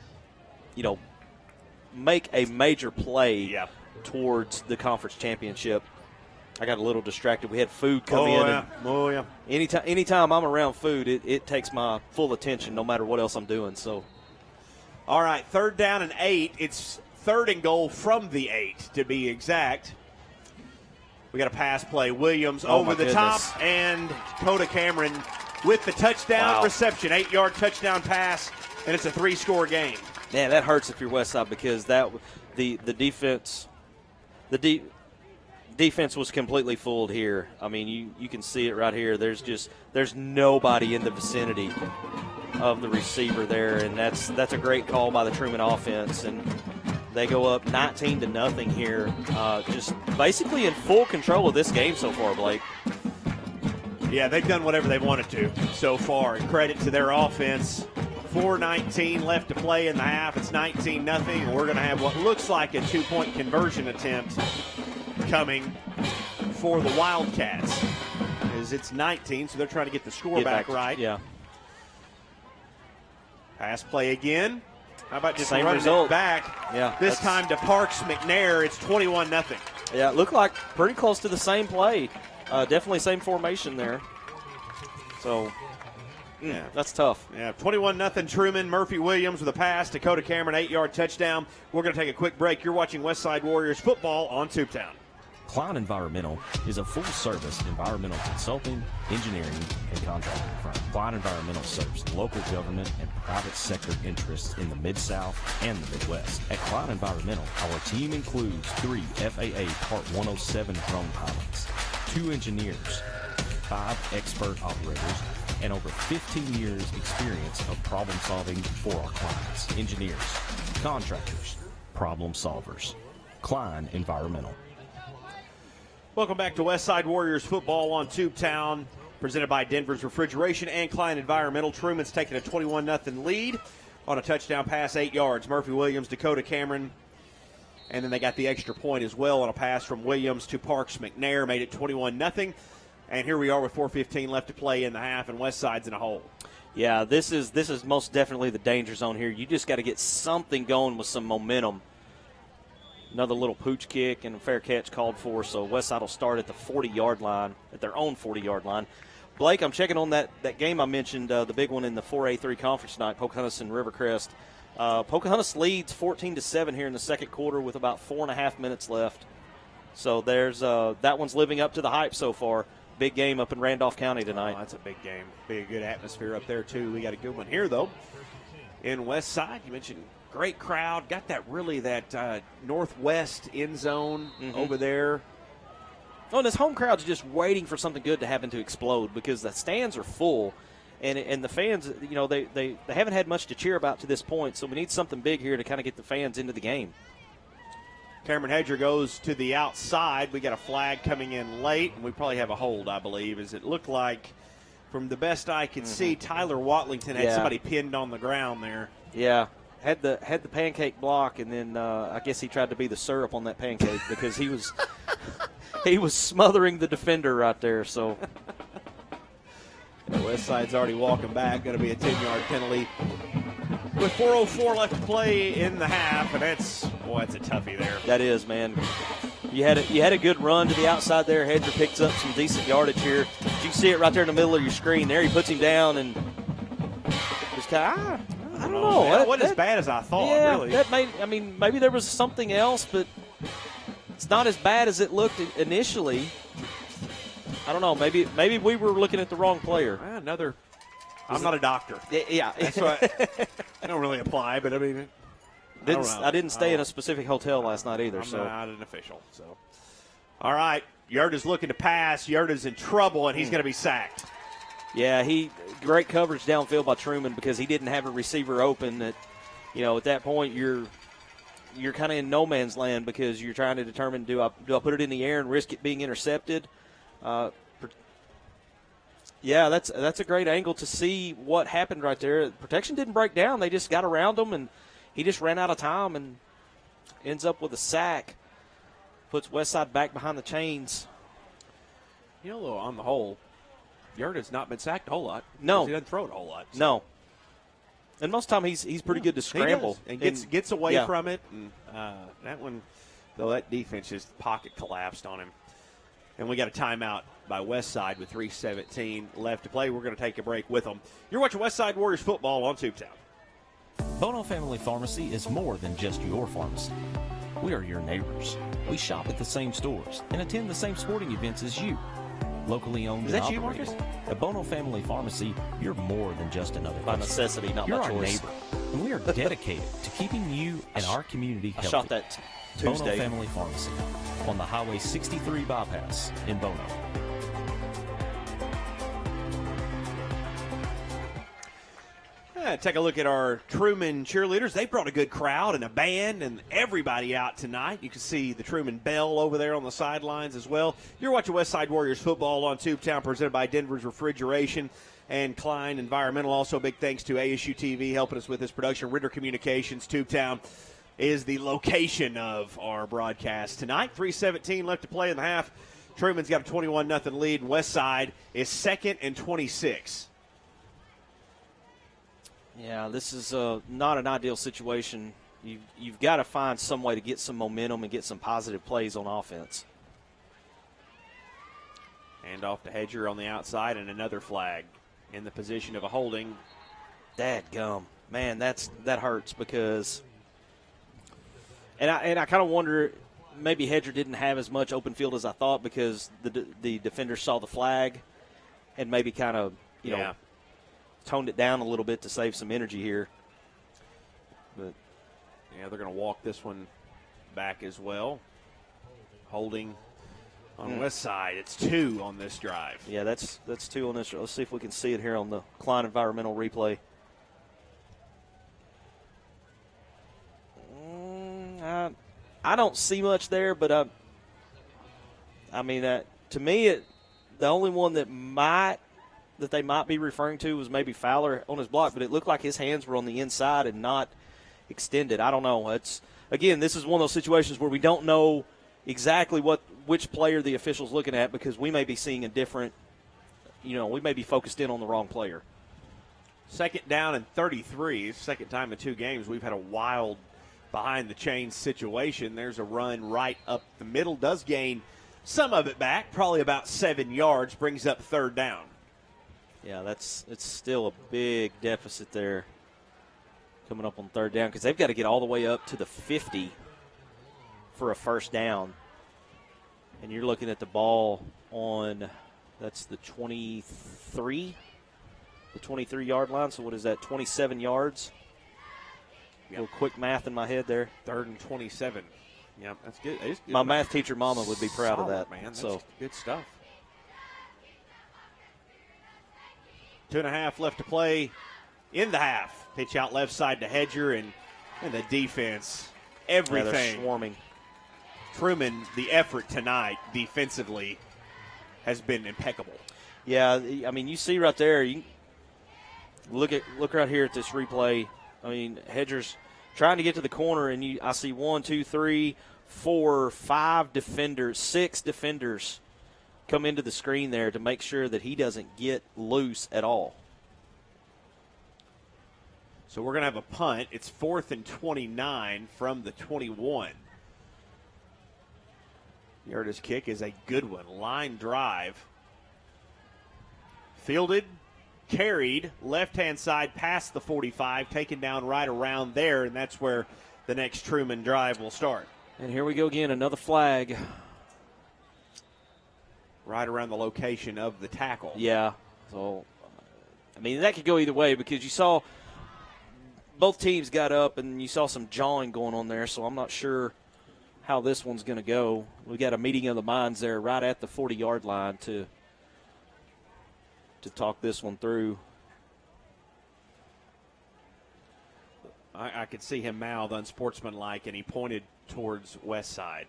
make a major play towards the conference championship. I got a little distracted. We had food come in.
Yeah.
Anytime I'm around food, it takes my full attention, no matter what else I'm doing. So,
all right, 3rd down and 8. It's 3rd and goal from the 8 to be exact. We got a pass play. Williams over the top, and Coda Cameron with the touchdown reception. 8-yard touchdown pass, and it's a 3-score game.
Man, that hurts if you're Westside because the defense was completely fooled here. I mean, you can see it right here. There's nobody in the vicinity of the receiver there, and that's a great call by the Truman offense. And they go up 19-0 here, just basically in full control of this game so far, Blake.
Yeah, they've done whatever they wanted to so far, and credit to their offense. 4:19 left to play in the half. It's 19-0, and we're going to have what looks like a 2-point conversion attempt coming for the Wildcats. As it's 19, so they're trying to get the score back right.
Yeah.
Pass play again. How about just
same
running
result
it back?
Yeah.
This time to Parks McNair. It's 21-0.
Yeah, it looked like pretty close to the same play. Definitely same formation there. So, yeah, that's tough.
Yeah, 21-0 Truman. Murphy Williams with a pass. Dakota Cameron, 8-yard touchdown. We're going to take a quick break. You're watching Westside Warriors football on Tubetown.
Cline Environmental is a full-service environmental consulting, engineering, and contracting firm. Cline Environmental serves local government and private sector interests in the Mid-South and the Midwest. At Cline Environmental, our team includes 3 FAA Part 107 drone pilots, 2 engineers, 5 expert operators, and over 15 years experience of problem solving for our clients, engineers, contractors, problem solvers. Cline Environmental.
Welcome back to Westside Warriors football on Tubetown, presented by Denver's Refrigeration and Cline Environmental. Truman's taking a 21-0 lead on a touchdown pass, 8 yards. Murphy Williams, Dakota Cameron, and then they got the extra point as well on a pass from Williams to Parks McNair, made it 21-0. And here we are with 4:15 left to play in the half, and Westside's in a hole.
Yeah, this is most definitely the danger zone here. You just got to get something going with some momentum. Another little pooch kick and a fair catch called for, so Westside will start at the 40-yard line, at their own 40-yard line. Blake, I'm checking on that game I mentioned, the big one in the 4A3 conference tonight, Pocahontas and Rivercrest. Pocahontas leads 14-7 here in the second quarter with about 4.5 minutes left. So there's that one's living up to the hype so far. Big game up in Randolph County tonight.
Oh, that's a big game. Be a good atmosphere up there, too. We got a good one here, though. In Westside, you mentioned great crowd. Got that northwest end zone over there.
Oh, and this home crowd's just waiting for something good to happen to explode because the stands are full. And the fans, you know, they haven't had much to cheer about to this point, so we need something big here to kind of get the fans into the game.
Cameron Hedger goes to the outside. We got a flag coming in late, and we probably have a hold, I believe, as it looked like, from the best I could see, Tyler Watlington had somebody pinned on the ground there.
Yeah, had the pancake block, and then I guess he tried to be the syrup on that pancake because he was he was smothering the defender right there. So
the Westside's already walking back. Going to be a 10-yard penalty with 4:04 left to play in the half, and that's a toughie there.
That is, man. You had a good run to the outside there. Hedger picks up some decent yardage here. You can see it right there in the middle of your screen there. He puts him down and just kind of, I don't know.
That wasn't as bad as I thought, really.
Maybe there was something else, but it's not as bad as it looked initially. I don't know. Maybe we were looking at the wrong player.
I'm not a doctor.
Yeah.
That's right. I don't really apply, but I mean,
I didn't stay in a specific hotel last night either.
I'm not an official. So, all right. Yerda's looking to pass. Yerda's in trouble, and he's going to be sacked.
Yeah, great coverage downfield by Truman because he didn't have a receiver open. That, at that point you're kind of in no man's land because you're trying to determine do I put it in the air and risk it being intercepted. Yeah, that's a great angle to see what happened right there. Protection didn't break down; they just got around him, and he just ran out of time and ends up with a sack. Puts Westside back behind the chains.
On the whole, Yerda's not been sacked a whole lot.
No,
he doesn't throw it a whole lot. So.
No, and most of the time he's pretty good to scramble
and gets away from it. And that one, though, that defense just pocket collapsed on him. And we got a timeout by Westside with 3:17 left to play. We're going to take a break with them. You're watching Westside Warriors football on Tubetown.
Bono Family Pharmacy is more than just your pharmacy. We are your neighbors. We shop at the same stores and attend the same sporting events as you. Locally owned and operated.
Is that you, Marcus?
At Bono Family Pharmacy, you're more than just another
by
customer.
necessity, not
you're
by
our
choice.
neighbor, and we are dedicated to keeping you and our community healthy.
I shot that Tuesday.
Bono Family Pharmacy on the Highway 63 bypass in Bono.
Take a look at our Truman cheerleaders. They brought a good crowd and a band and everybody out tonight. You can see the Truman Bell over there on the sidelines as well. You're watching Westside Warriors football on Tubetown, presented by Denver's Refrigeration and Cline Environmental. Also, big thanks to ASU TV helping us with this production. Ritter Communications, Tubetown is the location of our broadcast tonight. 3:17 left to play in the half. Truman's got a 21-0 lead, and Westside is 2nd and 26.
Yeah, this is not an ideal situation you've got to find some way to get some momentum and get some positive plays on offense.
Hand off to Hedger on the outside, and another flag in the position of a holding.
Dadgum. Man, that hurts because – and I kind of wonder maybe Hedger didn't have as much open field as I thought because the defender saw the flag and maybe kind of, you know, toned it down a little bit to save some energy here. But
yeah, they're going to walk this one back as well. Holding on Westside. It's 2 on this drive.
Yeah, that's 2 on this. Let's see if we can see it here on the Cline environmental replay. I don't see much there, but I mean, to me, the only one that they might be referring to was maybe Fowler on his block, but it looked like his hands were on the inside and not extended. I don't know. Again, this is one of those situations where we don't know exactly which player the official's looking at because we may be seeing a different, we may be focused in on the wrong player.
2nd down and 33. Second time in 2 games we've had a wild behind the chains situation. There's a run right up the middle. Does gain some of it back, probably about 7 yards, brings up 3rd down.
Yeah, it's still a big deficit there coming up on 3rd down because they've got to get all the way up to the 50 for a 1st down. And you're looking at the ball on, that's the 23-yard line. So what is that, 27 yards?
Yep.
A little quick math in my head there.
3rd and 27. Yep, that's good. Good.
My math teacher mama would be proud of that.
Man. That's
so
good stuff. 2.5 left to play in the half. Pitch out left side to Hedger, and the defense, everything.
Yeah, they're swarming.
Truman, the effort tonight defensively has been impeccable.
Yeah, I mean, you see right there, you look right here at this replay. I mean, Hedger's trying to get to the corner, and I see 1, 2, 3, 4, 5 defenders, 6 defenders come into the screen there to make sure that he doesn't get loose at all.
So we're going to have a punt. It's 4th and 29 from the 21. Yerda's kick is a good one. Line drive. Fielded. Carried left-hand side past the 45, taken down right around there, and that's where the next Truman drive will start.
And here we go again, another flag.
Right around the location of the tackle.
Yeah. So, I mean, that could go either way because you saw both teams got up and you saw some jawing going on there, so I'm not sure how this one's going to go. We got a meeting of the minds there right at the 40-yard line to talk this one through.
I could see him mouth unsportsmanlike, and he pointed towards Westside.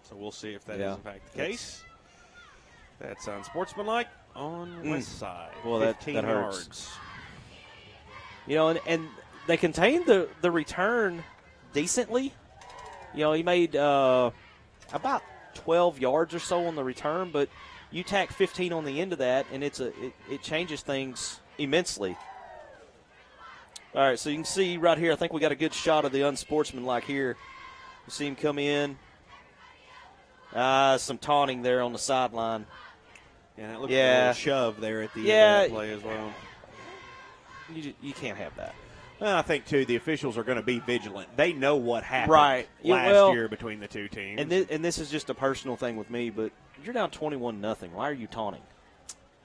So we'll see if that is in fact the case. That's unsportsmanlike on Westside.
Well,
15
that hurts.
yards.
And they contained the return decently. He made about 12 yards or so on the return, but you tack 15 on the end of that, and it changes things immensely. All right, so you can see right here, I think we got a good shot of the unsportsmanlike here. You see him come in. Some taunting there on the sideline.
Yeah, it looked like a little shove there at the end of that play as well.
You can't have that.
Well, I think, too, the officials are going to be vigilant. They know what happened last year between the two teams.
And this is just a personal thing with me, but you're down 21-0. Why are you taunting?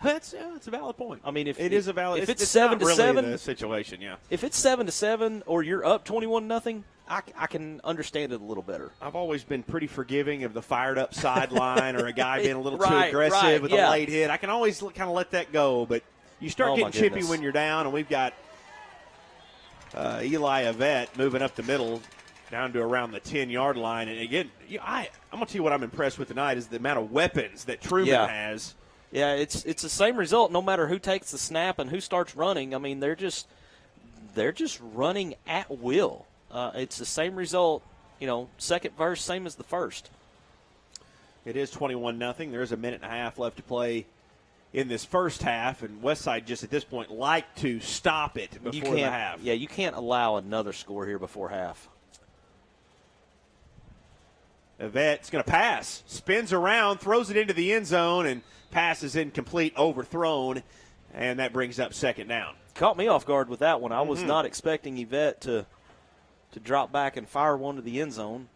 That's a valid point.
I mean, if
it's
7-7,
really the situation, yeah.
If it's 7-7 or you're up 21-0, I can understand it a little better.
I've always been pretty forgiving of the fired up sideline or a guy being a little too aggressive with a late hit. I can always kind of let that go, but you start getting chippy when you're down, and we've got Eli Avett moving up the middle down to around the 10-yard line. And again, I'm going to tell you what I'm impressed with tonight is the amount of weapons that Truman has.
Yeah, it's the same result no matter who takes the snap and who starts running. I mean, they're just running at will. It's the same result, second verse, same as the first.
It is 21-0. There's a minute and a half left to play in this first half, and Westside just at this point like to stop it before the half.
Yeah, you can't allow another score here before half.
Yvette's going to pass, spins around, throws it into the end zone, and passes incomplete, overthrown, and that brings up second down.
Caught me off guard with that one. I was not expecting Yvette to drop back and fire one to the end zone.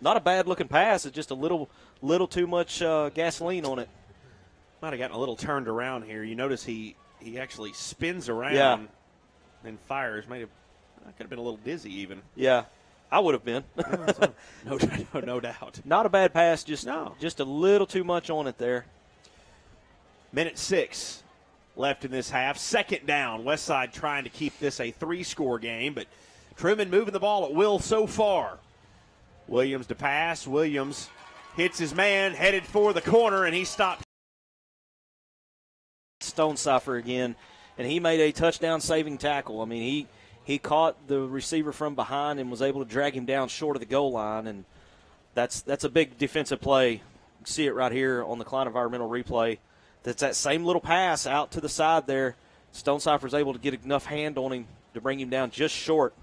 Not a bad-looking pass. It's just a little too much gasoline on it.
Might have gotten a little turned around here. You notice he actually spins around and fires. I could have been a little dizzy even.
Yeah, I would have been.
No doubt.
Not a bad pass, just a little too much on it there.
Minute 6 left in this half. Second down. Westside trying to keep this a 3-score game, but Truman moving the ball at will so far. Williams to pass. Williams hits his man, headed for the corner, and he stopped.
Stonecipher again, and he made a touchdown-saving tackle. I mean, he caught the receiver from behind and was able to drag him down short of the goal line, and that's a big defensive play. You can see it right here on the Cline environmental replay. That's that same little pass out to the side there. Stonecipher's able to get enough hand on him to bring him down just short.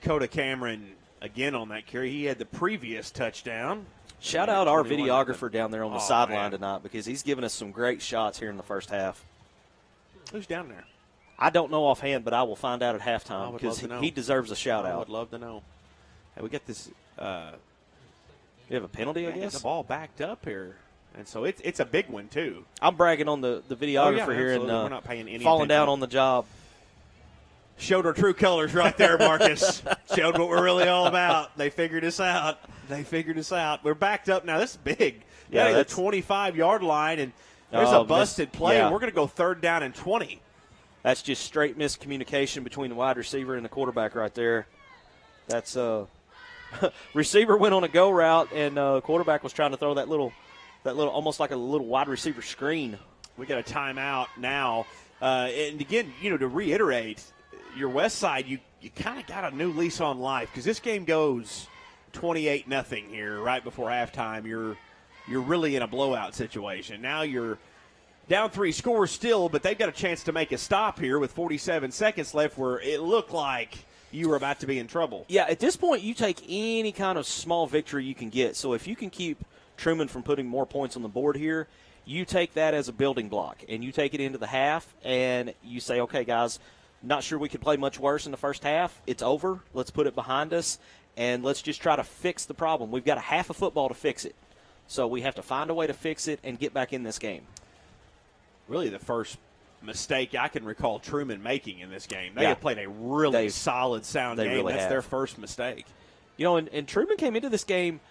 Coda Cameron again on that carry. He had the previous touchdown.
Shout out our videographer down there on the sideline tonight, because he's given us some great shots here in the first half.
Who's down there?
I don't know offhand, but I will find out at halftime, because he deserves a shout-out.
I would love to know. Hey, we got this.
You have a penalty, I guess?
The ball backed up here. And so it's a big one, too.
I'm bragging on the videographer here and
we're not paying any
falling
attention.
down on the job.
Showed our true colors right there, Marcus. Showed what we're really all about. They figured us out. We're backed up now. This is big.
Yeah,
that's the 25-yard line, and there's a busted play.
Yeah.
We're going to go 3rd down and 20.
That's just straight miscommunication between the wide receiver and the quarterback right there. That's receiver went on a go route, and quarterback was trying to throw that little almost like a little wide receiver screen.
We got a timeout now. And again, to reiterate, your West Side, you kind of got a new lease on life, because this game goes 28-0 here right before halftime. You're really in a blowout situation. Now you're down 3 scores still, but they've got a chance to make a stop here with 47 seconds left, where it looked like you were about to be in trouble.
Yeah, at this point, you take any kind of small victory you can get. So if you can keep Truman from putting more points on the board here, you take that as a building block, and you take it into the half, and you say, okay, guys, not sure we could play much worse in the first half. It's over. Let's put it behind us, and let's just try to fix the problem. We've got a half of football to fix it. So we have to find a way to fix it and get back in this game.
Really the first mistake I can recall Truman making in this game. They have played a really solid, sound game.
Really
That's
have.
their first mistake.
And Truman came into this game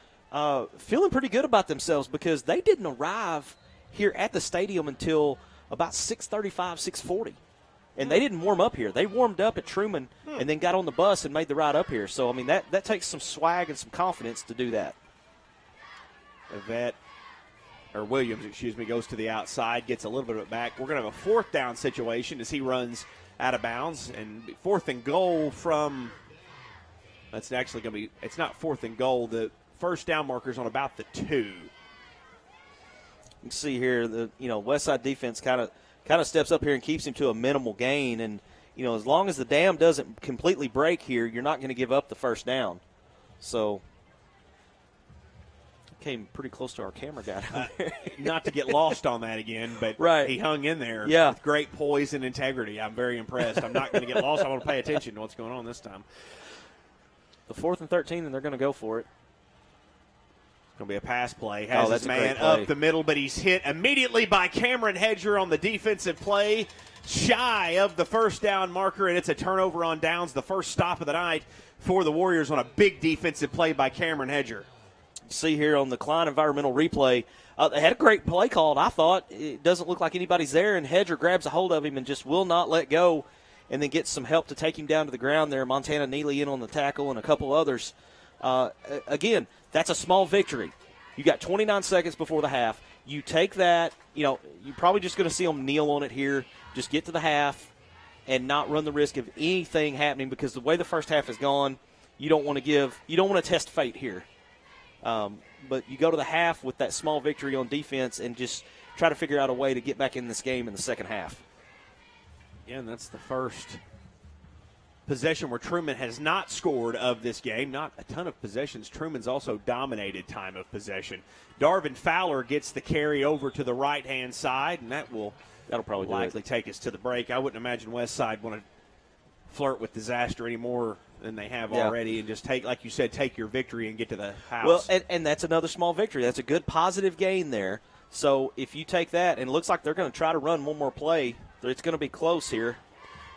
feeling pretty good about themselves, because they didn't arrive here at the stadium until about 6:35, 6:40. And they didn't warm up here. They warmed up at Truman and then got on the bus and made the ride up here. So, I mean, that takes some swag and some confidence to do that.
Williams, goes to the outside, gets a little bit of it back. We're going to have a 4th down situation as he runs out of bounds. And 4th and goal from – that's actually going to be – it's not 4th and goal. The first down marker's on about the 2.
You can see here the Westside defense kind of steps up here and keeps him to a minimal gain. And, as long as the dam doesn't completely break here, you're not going to give up the first down. So came pretty close to our camera guy down there.
Not to get lost on that again, but he hung in there with great poise and integrity. I'm very impressed. I'm not going to get lost. I want to pay attention to what's going on this time.
The 4th and 13, and they're going to go for it.
It's going to be a pass play. Has his man up the middle, but he's hit immediately by Cameron Hedger on the defensive play, shy of the first down marker, and it's a turnover on downs, the first stop of the night for the Warriors on a big defensive play by Cameron Hedger.
See here on the Cline environmental replay, they had a great play called, I thought. It doesn't look like anybody's there, and Hedger grabs a hold of him and just will not let go, and then gets some help to take him down to the ground there. Montana Neely in on the tackle and a couple others. Again, that's a small victory. You got 29 seconds before the half. You take that, you're probably just going to see them kneel on it here. Just get to the half and not run the risk of anything happening, because the way the first half has gone, you don't want to test fate here. But you go to the half with that small victory on defense and just try to figure out a way to get back in this game in the second half.
Yeah, and that's the first possession where Truman has not scored of this game. Not a ton of possessions. Truman's also dominated time of possession. Darvin Fowler gets the carry over to the right-hand side, and that'll probably likely take us to the break. I wouldn't imagine Westside want to flirt with disaster any more than they have already, and just take, like you said, take your victory and get to the house.
Well, and that's another small victory. That's a good positive gain there. So if you take that, and it looks like they're going to try to run one more play, it's going to be close here.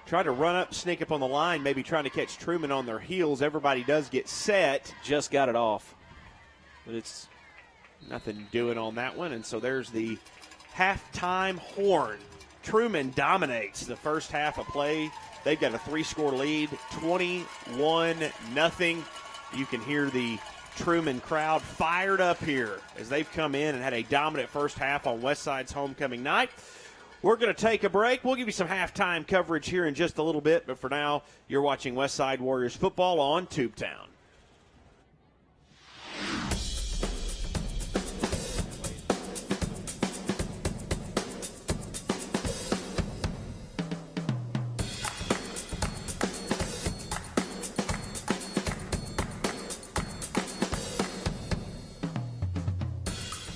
Try to run up, sneak up on the line, maybe trying to catch Truman on their heels. Everybody does get set.
Just got it off. But it's
nothing doing on that one, and so there's the halftime horn. Truman dominates the first half of play. They've got a 3-score lead, 21-0. You can hear the Truman crowd fired up here as they've come in and had a dominant first half on Westside's homecoming night. We're going to take a break. We'll give you some halftime coverage here in just a little bit, but for now, you're watching Westside Warriors football on Tubetown.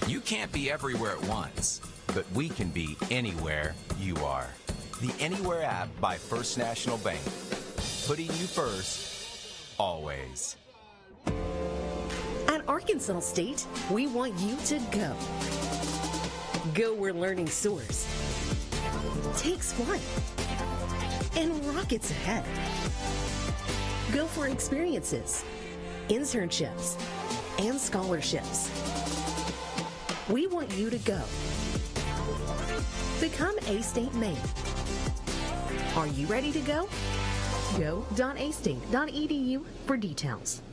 You can't be everywhere at once, but we can be anywhere you are. The Anywhere app by First National Bank. Putting you first, always.
At Arkansas State, we want you to go. Go where learning soars, takes flight, and rockets ahead. Go for experiences, internships, and scholarships. We want you to go. Become A-State Maine. Are you ready to go? Go.astate.edu for details.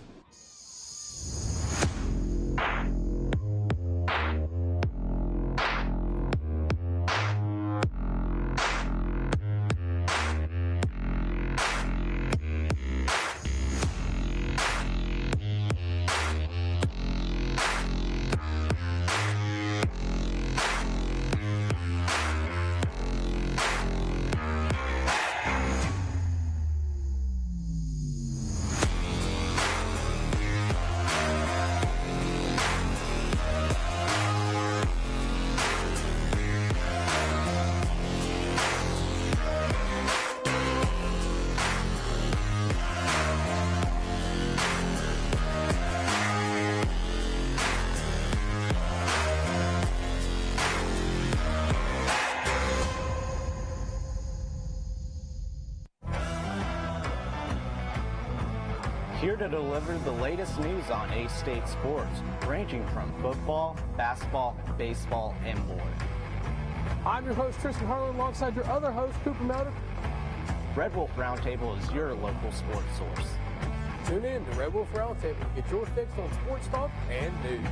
Here to deliver the latest news on A-State sports, ranging from football, basketball, baseball, and more.
I'm your host, Tristan Harlan, alongside your other host, Cooper Melder.
Red Wolf Roundtable is your local sports source.
Tune in to Red Wolf Roundtable to get your fix on sports talk and news.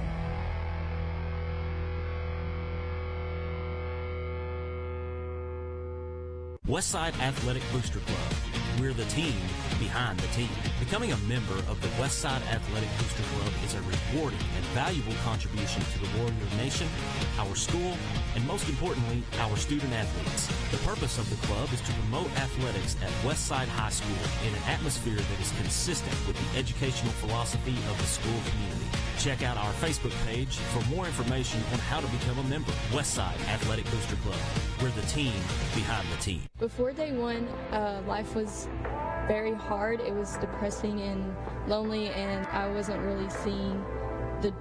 Westside Athletic Booster Club. We're the team behind the team. Becoming a member of the Westside Athletic Booster Club is a rewarding and valuable contribution to the Warrior Nation, our school, and most importantly, our student athletes. The purpose of the club is to promote athletics at Westside High School in an atmosphere that is consistent with the educational philosophy of the school community. Check out our Facebook page for more information on how to become a member. Westside Athletic Booster Club. We're the team behind the team.
Before day one, life was very hard. It was depressing and lonely, and I wasn't really seeing the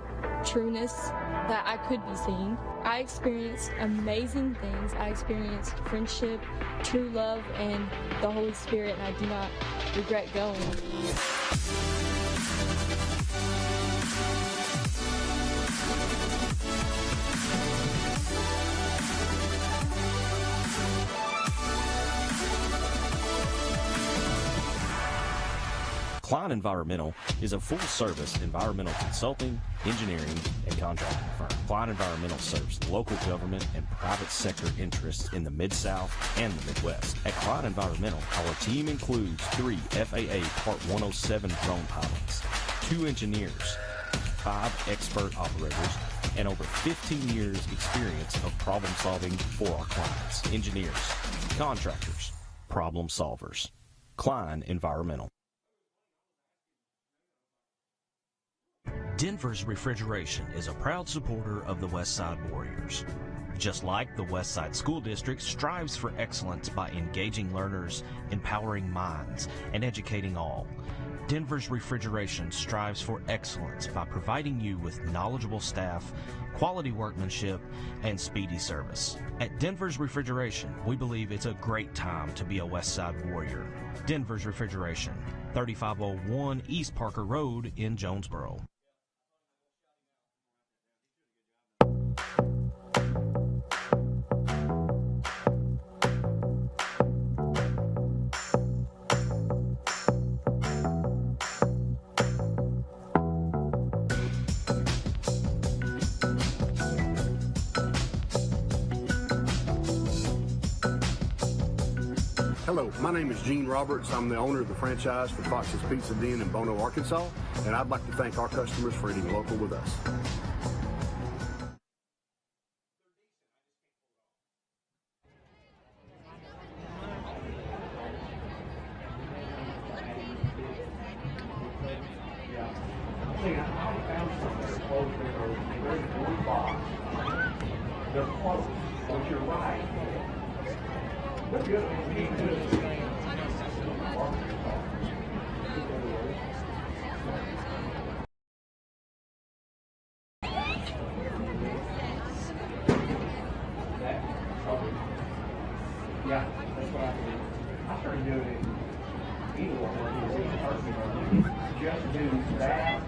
trueness that I could be seeing. I experienced amazing things. I experienced friendship, true love, and the Holy Spirit, and I do not regret going.
Cline Environmental is a full-service environmental consulting, engineering, and contracting firm. Cline Environmental serves local government and private sector interests in the Mid-South and the Midwest. At Cline Environmental, our team includes 3 FAA Part 107 drone pilots, 2 engineers, 5 expert operators, and over 15 years experience of problem solving for our clients, engineers, contractors, problem solvers. Cline Environmental.
Denver's Refrigeration is a proud supporter of the Westside Warriors. Just like the Westside School District strives for excellence by engaging learners, empowering minds, and educating all, Denver's Refrigeration strives for excellence by providing you with knowledgeable staff, quality workmanship, and speedy service. At Denver's Refrigeration, we believe it's a great time to be a Westside Warrior. Denver's Refrigeration, 3501 East Parker Road in Jonesboro.
Hello, my name is Gene Roberts. I'm the owner of the franchise for Fox's Pizza Den in Bono, Arkansas, and I'd like to thank our customers for eating local with us.
Yeah, that's what I did. I started doing it either one. Just do that.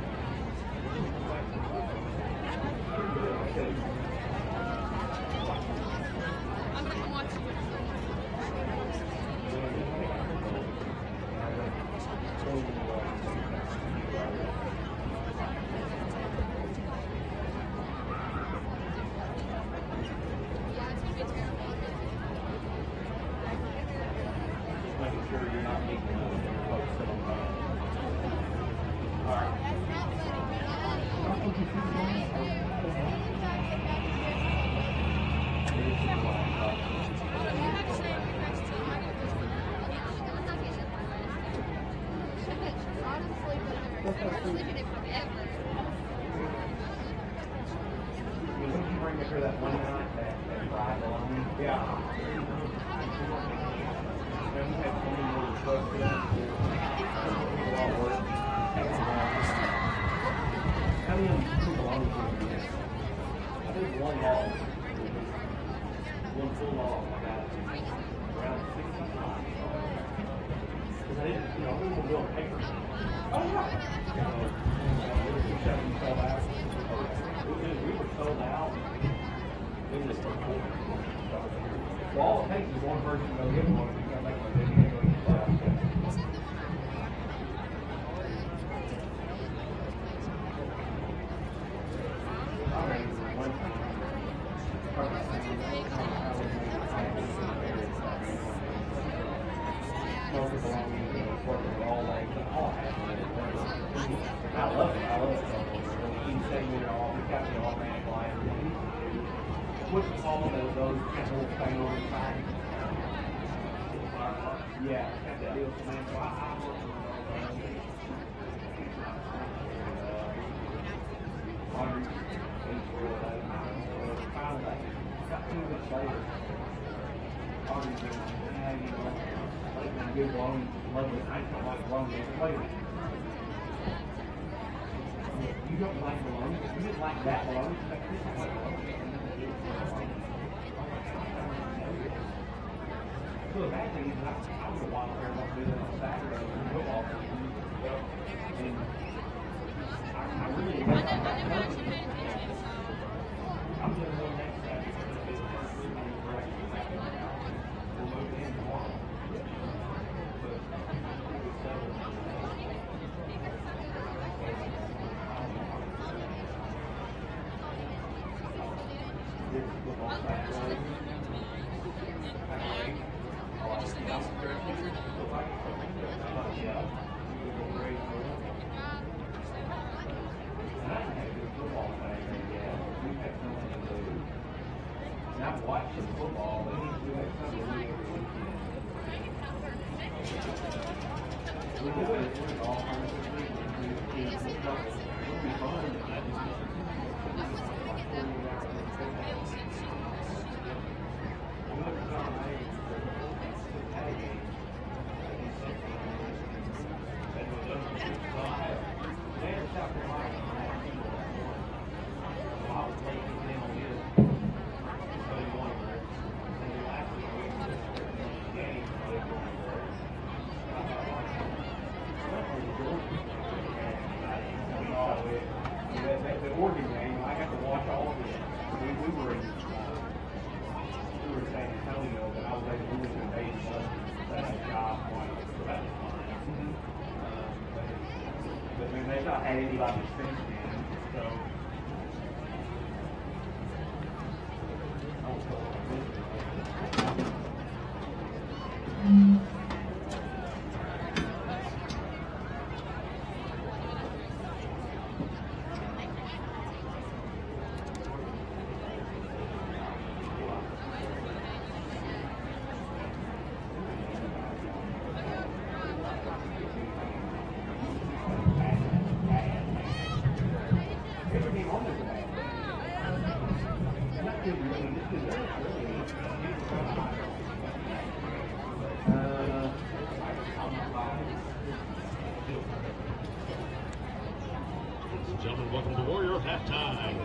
Gentlemen, welcome to Warrior halftime.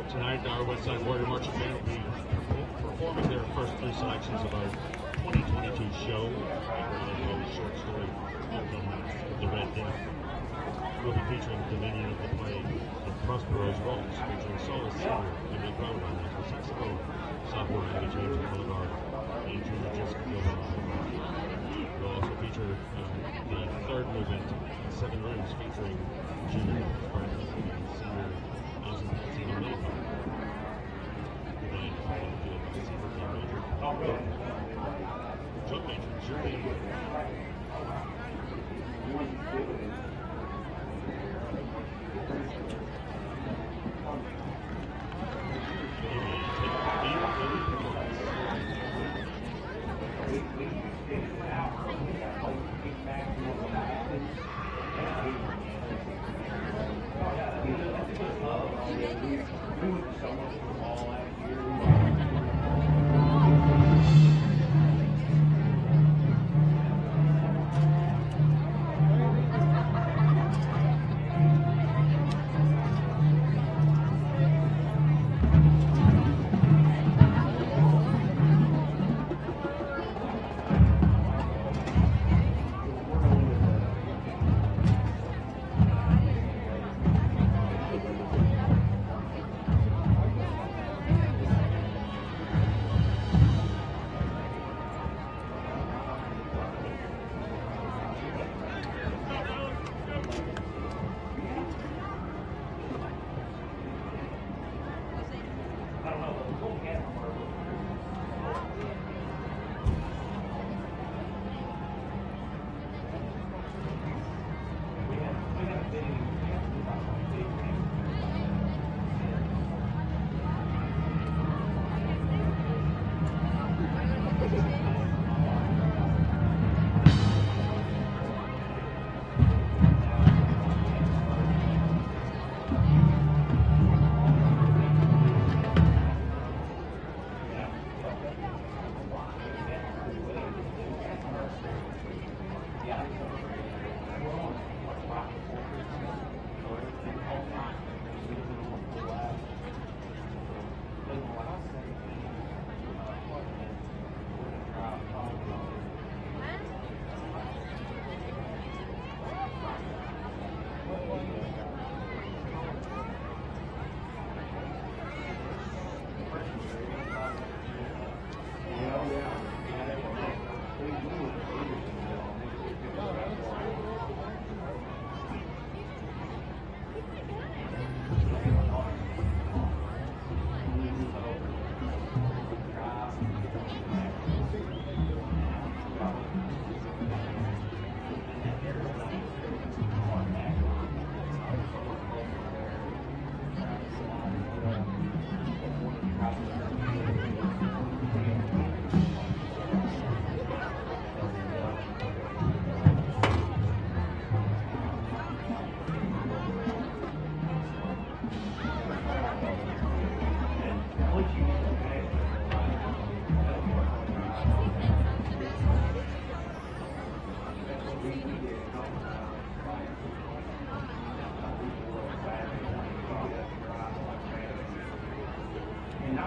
Tonight, our Westside Warrior Marching Band will be performing their first three selections of our 2022 show. A short story, Welcome to the Red Death. We'll be featuring Dominion of the Plague and Prospero's Roles, featuring soloist singer Emily Crowder on the saxophone, sophomore Abby James on Boulevard, and junior Jessica Gilbert. We'll also feature the third movement, 7 Rooms, featuring junior Frank and senior Austin Patsino Mayflower. Drum major, Jeremy.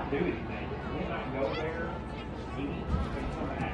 not do anything. He might go there, eat, and come back.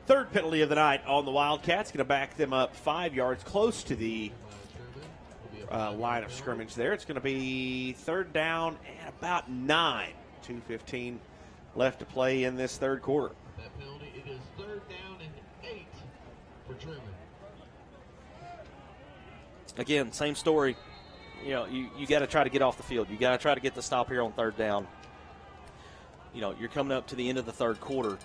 Third penalty of the night on the Wildcats. Going to back them up 5 yards close to the line of scrimmage there. It's going to be third down and about 9. 2:15 left to play in this third quarter.
That penalty, it is third down and 8 for Truman.
Again, same story. You know, you got to try to get off the field. You got to try to get the stop here on third down. You know, you're coming up to the end of the third quarter,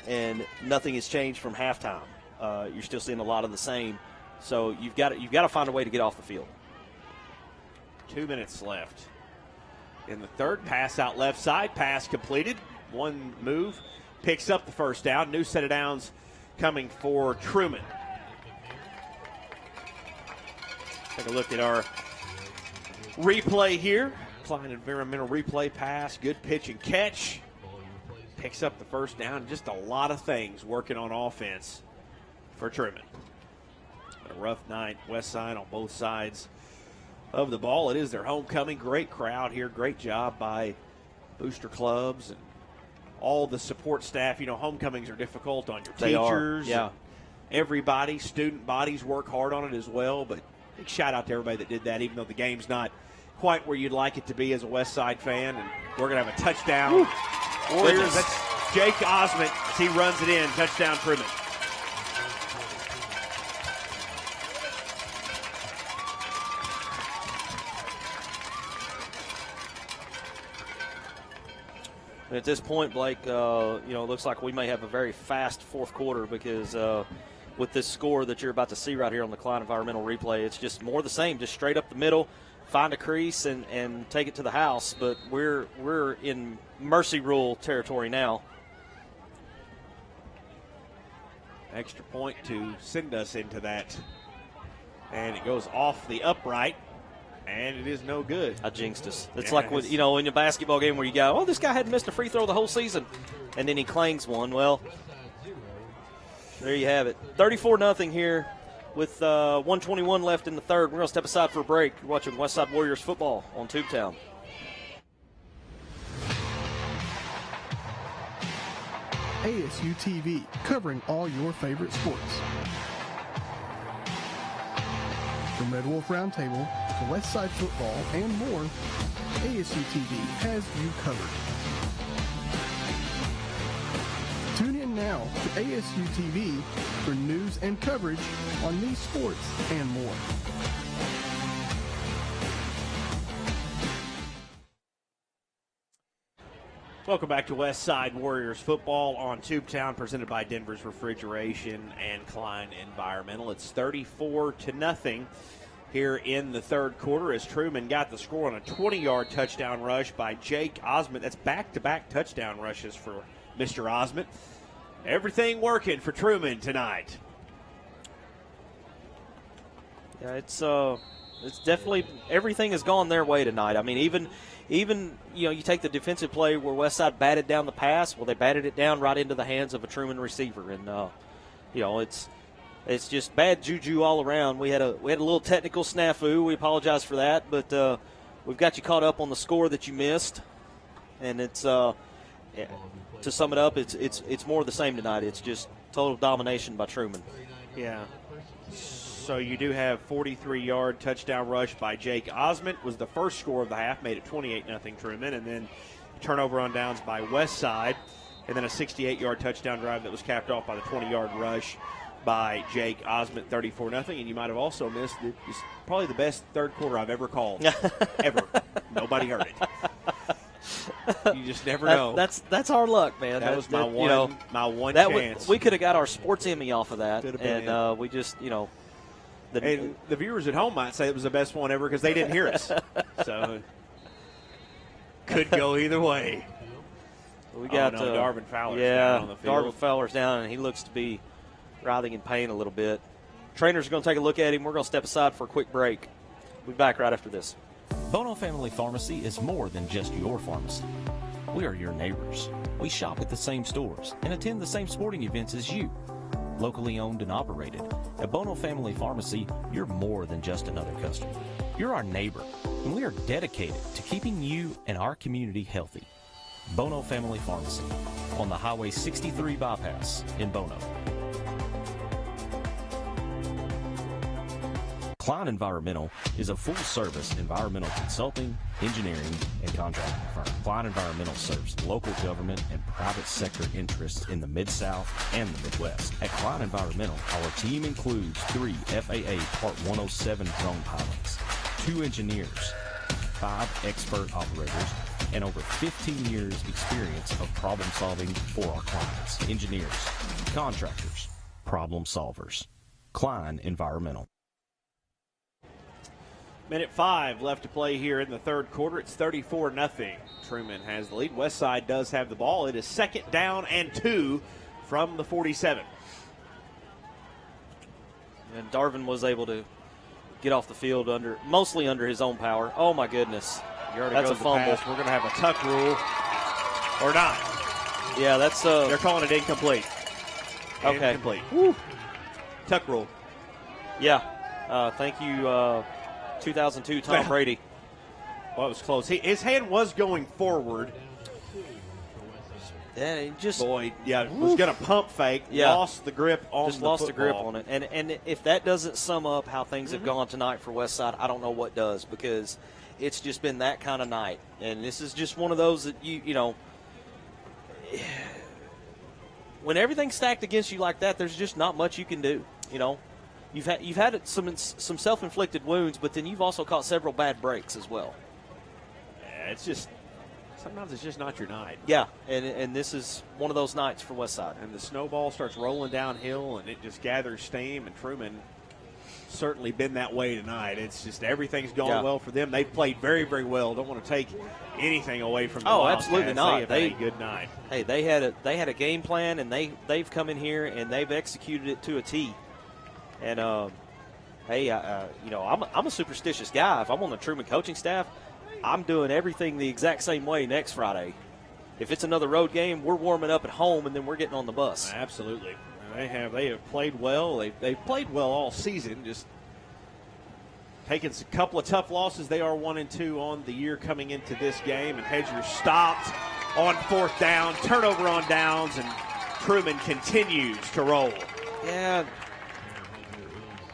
and nothing has changed from halftime. You're still seeing a lot of the same. So you've got to find a way to get off the field.
2 minutes left in the third. Pass out left side. Pass completed. One move. Picks up the first down. New set of downs coming for Truman. Take a look at our replay here. Cline environmental replay pass. Good pitch and catch. Picks up the first down. Just a lot of things working on offense for Truman. A rough night, Westside on both sides of the ball. It is their homecoming. Great crowd here. Great job by booster clubs and all the support staff. You know, homecomings are difficult on your teachers.
Yeah.
Everybody, student bodies work hard on it as well. But big shout out to everybody that did that, even though the game's not quite where you'd like it to be as a Westside fan. And we're going to have a touchdown.
Woo.
Warriors, that's Jake Osment as he runs it in. Touchdown, Truman.
At this point, Blake, it looks like we may have a very fast fourth quarter because with this score that you're about to see right here on the Cline Environmental Replay, it's just more the same, just straight up the middle, find a crease and take it to the house. But we're in mercy rule territory now.
Extra point to send us into that. And it goes off the upright. And it is no good.
I jinxed us. It's like when, in a basketball game where you go, oh, this guy hadn't missed a free throw the whole season. And then he clangs one. Well, there you have it. 34-0 here with 1:21 left in the third. We're going to step aside for a break. You're watching Westside Warriors Football on Tubetown.
ASU TV, covering all your favorite sports. From Red Wolf Roundtable to Westside Football and more, ASU TV has you covered. Tune in now to ASU TV for news and coverage on these sports and more.
Welcome back to Westside Warriors Football on Tubetown, presented by Denver's Refrigeration and Cline Environmental. It's 34-0 here in the third quarter as Truman got the score on a 20-yard touchdown rush by Jake Osmond. That's back-to-back touchdown rushes for Mr. Osmond. Everything working for Truman tonight.
Yeah, it's definitely everything has gone their way tonight. I mean, even you take the defensive play where Westside batted down the pass. Well, they batted it down right into the hands of a Truman receiver, and it's just bad juju all around. We had a little technical snafu. We apologize for that, but we've got you caught up on the score that you missed, and it's to sum it up, it's more of the same tonight. It's just total domination by Truman.
Yeah. So you do have 43-yard touchdown rush by Jake Osmond. Was the first score of the half, made it 28-0 Truman, and then turnover on downs by Westside, and then a 68-yard touchdown drive that was capped off by the 20-yard rush by Jake Osmond, 34-0. And you might have also missed it's probably the best third quarter I've ever called, ever. Nobody heard it. You just never know.
That's our luck, man.
That was my one chance.
We could have got our sports Emmy off of that, and we just
And the viewers at home might say it was the best one ever because they didn't hear us. So could go either way.
We got
Darvin Fowler's down on the field.
Darvin Fowler's down, and he looks to be writhing in pain a little bit. Trainers are going to take a look at him. We're going to step aside for a quick break. We'll be back right after this.
Bono Family Pharmacy is more than just your pharmacy. We are your neighbors. We shop at the same stores and attend the same sporting events as you. Locally owned and operated, at Bono Family Pharmacy, you're more than just another customer. You're our neighbor, and we are dedicated to keeping you and our community healthy. Bono Family Pharmacy, on the Highway 63 bypass in Bono. Cline Environmental is a full-service environmental consulting, engineering, and contracting firm. Cline Environmental serves local government and private sector interests in the Mid-South and the Midwest. At Cline Environmental, our team includes 3 FAA Part 107 drone pilots, 2 engineers, 5 expert operators, and over 15 years experience of problem solving for our clients, engineers, contractors, problem solvers. Cline Environmental.
Minute 5 left to play here in the third quarter. It's 34-0. Truman has the lead. Westside does have the ball. It is 2nd down and 2 from the 47.
And Darvin was able to get off the field mostly under his own power. Oh, my goodness. That's a fumble.
We're going to have a tuck rule or not.
Yeah, that's
they're calling it incomplete.
Okay.
Incomplete. Woo. Tuck rule.
Yeah. Thank you, 2002 Tom Brady.
Well, it was close. His hand was going forward.
Yeah, he just
was going to pump fake.
Yeah.
Lost the grip on
just
the
lost
football.
the grip on it. And if that doesn't sum up how things have gone tonight for Westside, I don't know what does, because it's just been that kind of night. And this is just one of those that you know, when everything's stacked against you like that, there's just not much you can do. You know, you've had some self-inflicted wounds, but then you've also caught several bad breaks as well.
Yeah, it's just sometimes it's just not your night.
Yeah, and this is one of those nights for Westside.
And the snowball starts rolling downhill, and it just gathers steam. And Truman certainly been that way tonight. It's just everything's gone well for them. They've played very, very well. Don't want to take anything away from the Wildcats.
Absolutely not.
They had a good night.
Hey, they had a game plan, and they've come in here and they've executed it to a T. And I'm a superstitious guy. If I'm on the Truman coaching staff, I'm doing everything the exact same way next Friday. If it's another road game, we're warming up at home, and then we're getting on the bus.
Absolutely. They have played well. They've played well all season. Just taking a couple of tough losses. They are 1-2 on the year coming into this game. And Hedger stopped on 4th down, turnover on downs, and Truman continues to roll.
Yeah,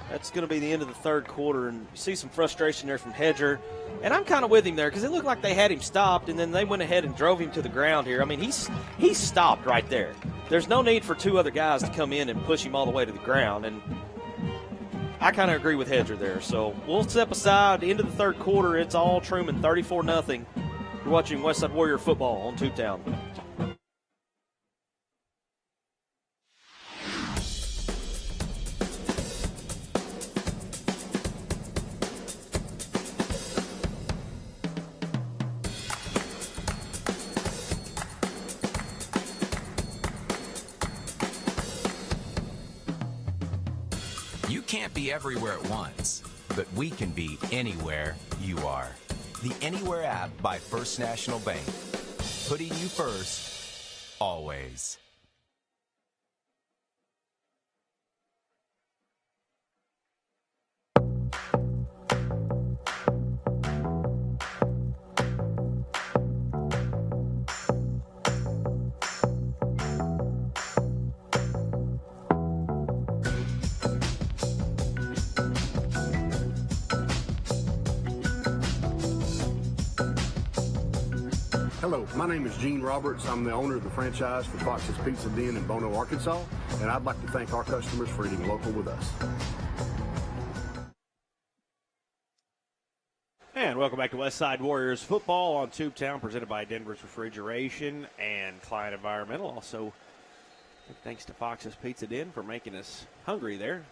that's going to be the end of the third quarter, and you see some frustration there from Hedger. And I'm kind of with him there, because it looked like they had him stopped, and then they went ahead and drove him to the ground here. I mean, he's stopped right there. There's no need for 2 other guys to come in and push him all the way to the ground, and I kind of agree with Hedger there. So we'll step aside. The end of the third quarter, it's all Truman, 34-0. You're watching Westside Warrior Football on Tubetown.
You can't be everywhere at once, but we can be anywhere you are. The Anywhere app by First National Bank. Putting you first, always.
Hello, my name is Gene Roberts. I'm the owner of the franchise for Fox's Pizza Den in Bono, Arkansas, and I'd like to thank our customers for eating local with us.
And welcome back to Westside Warriors Football on Tubetown, presented by Denver's Refrigeration and Cline Environmental. Also, thanks to Fox's Pizza Den for making us hungry there.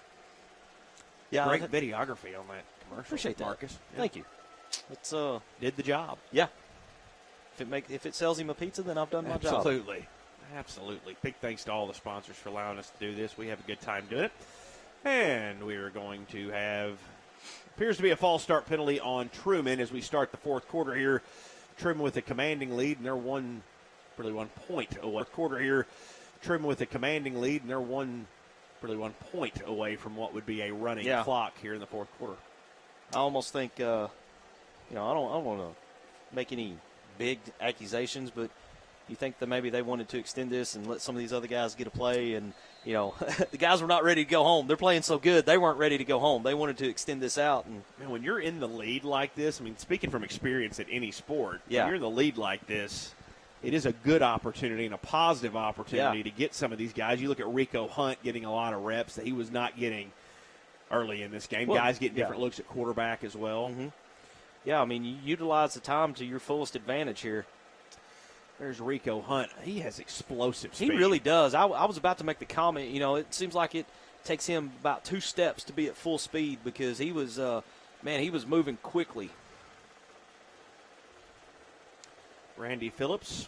Yeah,
great videography on that commercial.
Appreciate that,
Marcus. Yeah.
Thank you. It's
did the job.
Yeah. If it sells him a pizza, then I've done my job.
Absolutely. Big thanks to all the sponsors for allowing us to do this. We have a good time doing it. And we are going to have, appears to be a false start penalty on Truman as we start the fourth quarter here. Truman with a commanding lead, and they're one point away. Quarter here, Truman with a commanding lead, and they're one point away from what would be a running clock here in the fourth quarter.
I almost think, I don't want to make any big accusations, but you think that maybe they wanted to extend this and let some of these other guys get a play, and the guys were not ready to go home. They're playing so good, they weren't ready to go home. They wanted to extend this out. And
man, when you're in the lead like this, I mean, speaking from experience at any sport,
when
you're in the lead like this, it is a good opportunity and a positive opportunity to get some of these guys. You look at Rico Hunt getting a lot of reps that he was not getting early in this game. Guys getting different looks at quarterback as well.
Mm-hmm. Yeah, I mean, you utilize the time to your fullest advantage here.
There's Rico Hunt. He has explosive speed.
He really does. I was about to make the comment, it seems like it takes him about 2 steps to be at full speed because he was, he was moving quickly.
Randy Phillips,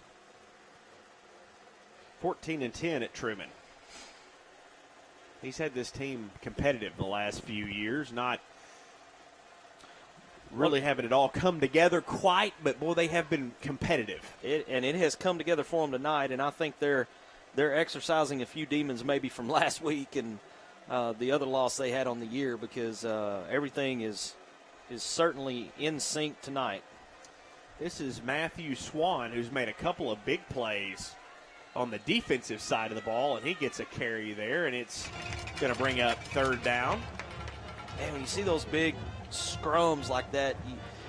14-10 at Truman. He's had this team competitive the last few years, not really having it all come together quite, but, boy, they have been competitive.
It has come together for them tonight, and I think they're exercising a few demons maybe from last week and the other loss they had on the year because everything is certainly in sync tonight.
This is Matthew Swan, who's made a couple of big plays on the defensive side of the ball, and he gets a carry there, and it's going to bring up third down.
And when you see those big scrums like that,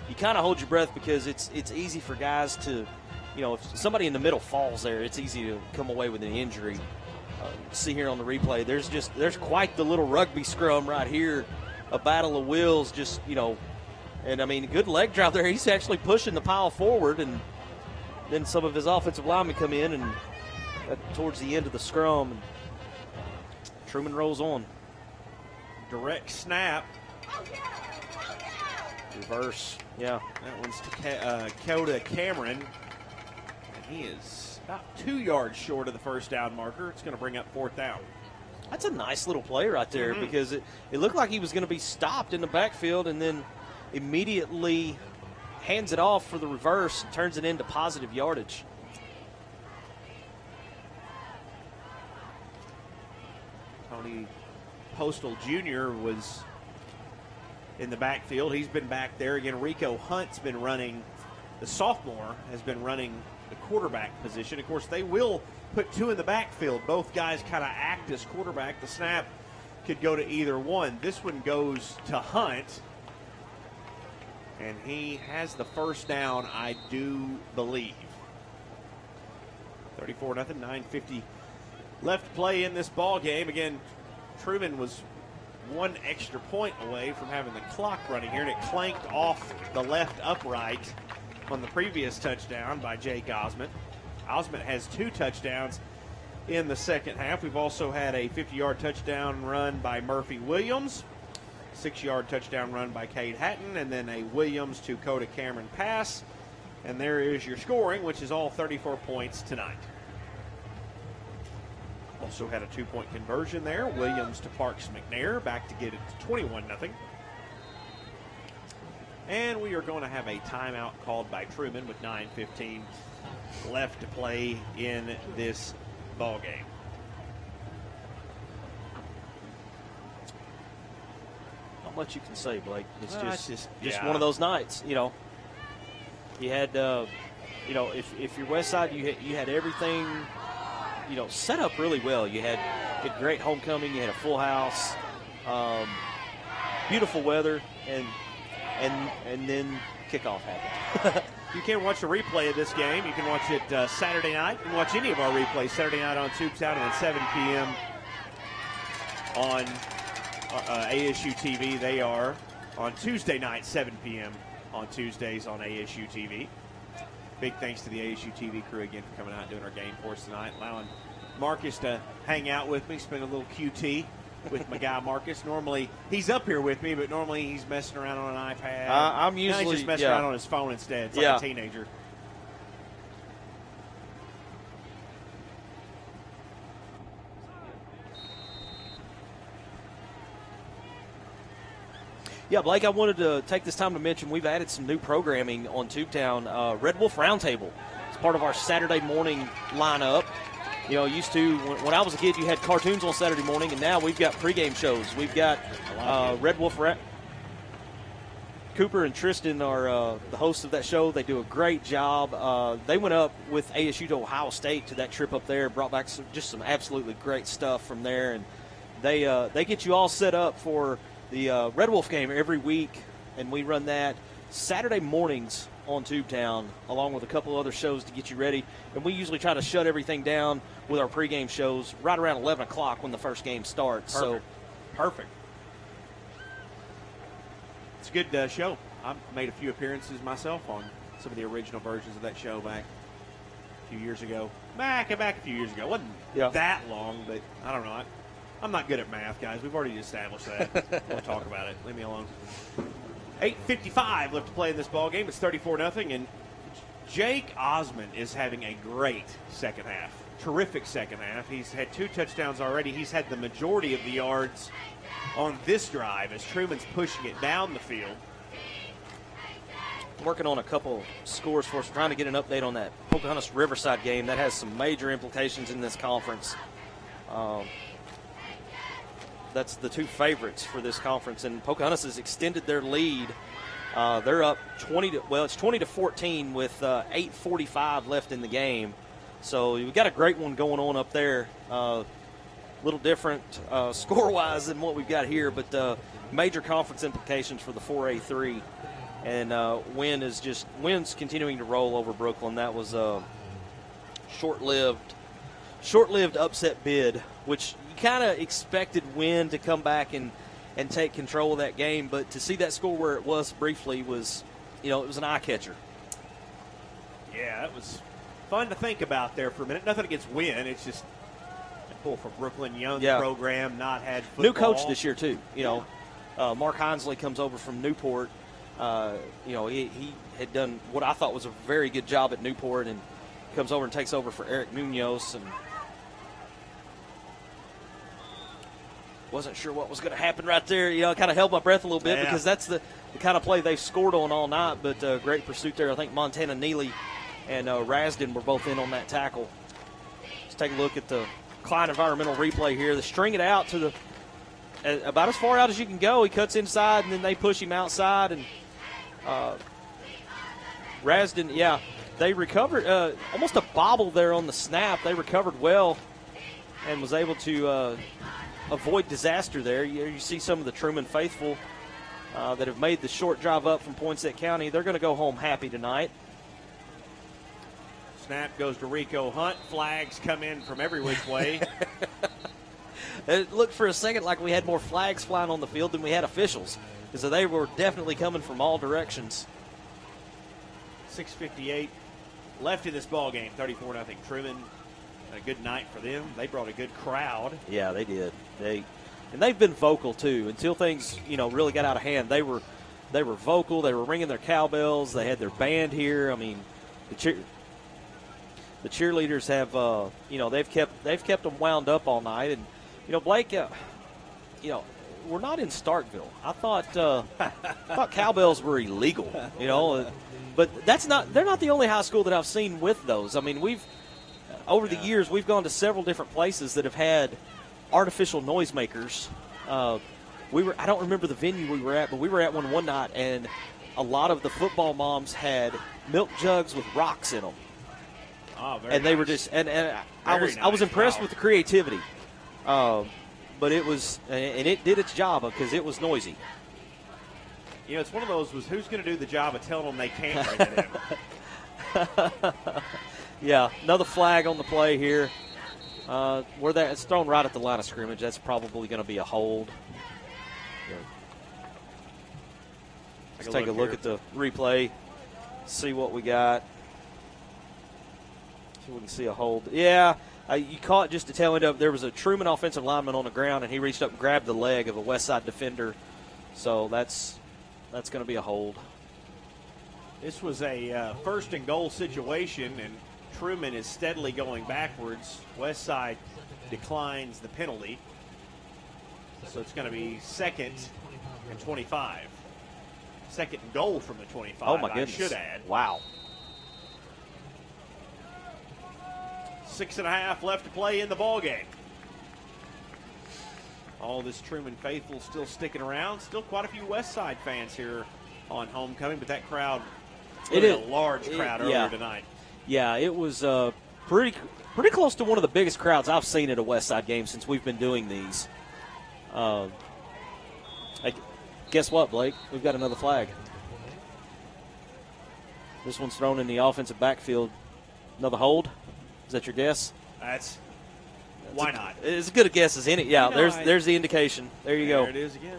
you kind of hold your breath because it's easy for guys to, if somebody in the middle falls there, it's easy to come away with an injury. See here on the replay, there's quite the little rugby scrum right here, a battle of wills, and I mean, good leg drive there. He's actually pushing the pile forward, and then some of his offensive linemen come in and towards the end of the scrum, and Truman rolls on.
Direct snap.
Reverse. Yeah.
That one's to Coda Cameron. And he is about 2 yards short of the first down marker. It's going to bring up fourth down.
That's a nice little play right there because it looked like he was going to be stopped in the backfield and then immediately hands it off for the reverse and turns it into positive yardage.
Tony Postal Jr. was in the backfield. He's been back there. Again, Rico Hunt's been running, the sophomore has been running the quarterback position. Of course, they will put 2 in the backfield. Both guys kind of act as quarterback. The snap could go to either one. This one goes to Hunt, and he has the first down, I do believe. 34-0, 9:50 left to play in this ball game. Again, Truman was 1 extra point away from having the clock running here, and it clanked off the left upright
on the previous touchdown by Jake Osmond. Osmond has 2 touchdowns in the second half. We've also had a 50-yard touchdown run by Murphy Williams, 6-yard touchdown run by Cade Hatton, and then a Williams to Coda Cameron pass. And there is your scoring, which is all 34 points tonight. Also had a 2-point conversion there. Williams to Parks McNair, back to get it to 21-0. And we are going to have a timeout called by Truman with 9:15 left to play in this ball game.
Not much you can say, Blake. It's just
yeah.
one of those nights. You know, you had, if you're Westside, you had everything, set up really well. You had great homecoming. You had a full house, beautiful weather, and then kickoff happened.
You can watch a replay of this game. You can watch it Saturday night. You can watch any of our replays Saturday night on Tubetown and then 7 p.m. on ASU TV. They are on Tuesday night, 7 p.m. on Tuesdays on ASU TV. Big thanks to the ASU TV crew again for coming out and doing our game for us tonight, allowing Marcus to hang out with me, spend a little QT with my guy Marcus. Normally he's up here with me, but normally he's messing around on an iPad.
I'm usually
he's just messing around on his phone instead. It's like a teenager.
Yeah, Blake, I wanted to take this time to mention we've added some new programming on Tubetown. Red Wolf Roundtable. It's part of our Saturday morning lineup. Used to, when I was a kid, you had cartoons on Saturday morning, and now we've got pregame shows. We've got Red Wolf. Cooper and Tristan are the hosts of that show. They do a great job. They went up with ASU to Ohio State to that trip up there, brought back some absolutely great stuff from there, and they get you all set up for the Red Wolf game every week, and we run that Saturday mornings on Tubetown, along with a couple other shows to get you ready. And we usually try to shut everything down with our pregame shows right around 11 o'clock when the first game starts.
Perfect. It's a good show. I've made a few appearances myself on some of the original versions of that show back a few years ago. Back a few years ago. It wasn't that long, but I don't know. I'm not good at math, guys. We've already established that. We'll talk about it. Leave me alone. 8:55 left to play in this ball game. It's 34-0, and Jake Osmond is having a great second half. Terrific second half. He's had 2 touchdowns already. He's had the majority of the yards on this drive as Truman's pushing it down the field.
Working on a couple scores for us. We're trying to get an update on that Pocahontas Riverside game. That has some major implications in this conference. That's the 2 favorites for this conference, and Pocahontas has extended their lead. They're up 20-14 with 8:45 left in the game. So we've got a great one going on up there. Little different score-wise than what we've got here, but major conference implications for the 4A3. And Wynn's continuing to roll over Brooklyn. That was a short-lived upset bid, which you kind of expected Wynn to come back and take control of that game, but to see that score where it was briefly was, it was an eye catcher.
Yeah, it was fun to think about there for a minute. Nothing against Wynn. It's just a pull for Brooklyn Young program, not had football.
New coach this year too. Mark Hinsley comes over from Newport. He had done what I thought was a very good job at Newport, and comes over and takes over for Eric Munoz, and wasn't sure what was going to happen right there. Kind of held my breath a little bit because that's the kind of play they've scored on all night, but great pursuit there. I think Montana Neely and Rasden were both in on that tackle. Let's take a look at the Cline environmental replay here. They string it out to about as far out as you can go. He cuts inside, and then they push him outside, and Rasden, they recovered almost a bobble there on the snap. They recovered well and was able to avoid disaster there. You see some of the Truman faithful that have made the short drive up from Poinsett County. They're going to go home happy tonight.
Snap goes to Rico Hunt. Flags come in from every which way.
It looked for a second like we had more flags flying on the field than we had officials, because they were definitely coming from all directions.
6:58 left in this ball game. 34-0 Truman. A good night for them. They brought a good crowd.
Yeah, they did. They've been vocal too. Until things really got out of hand, they were vocal. They were ringing their cowbells. They had their band here. I mean, the cheerleaders have they've kept them wound up all night. And Blake, we're not in Starkville. I thought cowbells were illegal. But they're not the only high school that I've seen with those. I mean, over the years, we've gone to several different places that have had artificial noisemakers. I don't remember the venue we were at, but we were at one night, and a lot of the football moms had milk jugs with rocks in them.
Oh, very
and they
nice.
were just, and I was impressed with the creativity. But it was, and it did its job because it was noisy.
It's one of those was who's going to do the job of telling them they can't bring it in.
Yeah, another flag on the play here. It's thrown right at the line of scrimmage. That's probably going to be a hold. Let's take a look at the replay, see what we got. See if we can see a hold. Yeah, you caught just the tail end of. There was a Truman offensive lineman on the ground, and he reached up and grabbed the leg of a Westside defender. So that's going to be a hold.
This was a first and goal situation, and Truman is steadily going backwards. Westside declines the penalty. So it's going to be 2nd and 25. 2nd and goal from the 25,
oh my goodness.
I should add.
Wow.
6.5 left to play in the ball game. All this Truman faithful still sticking around. Still quite a few Westside fans here on homecoming, but that crowd,
It is
a large crowd earlier tonight.
Yeah, it was pretty close to one of the biggest crowds I've seen at a Westside game since we've been doing these. Guess what, Blake? We've got another flag. This one's thrown in the offensive backfield. Another hold? Is that your guess?
Why not?
It's as good a guess as any. Yeah, there's the indication. There you go.
There it is again.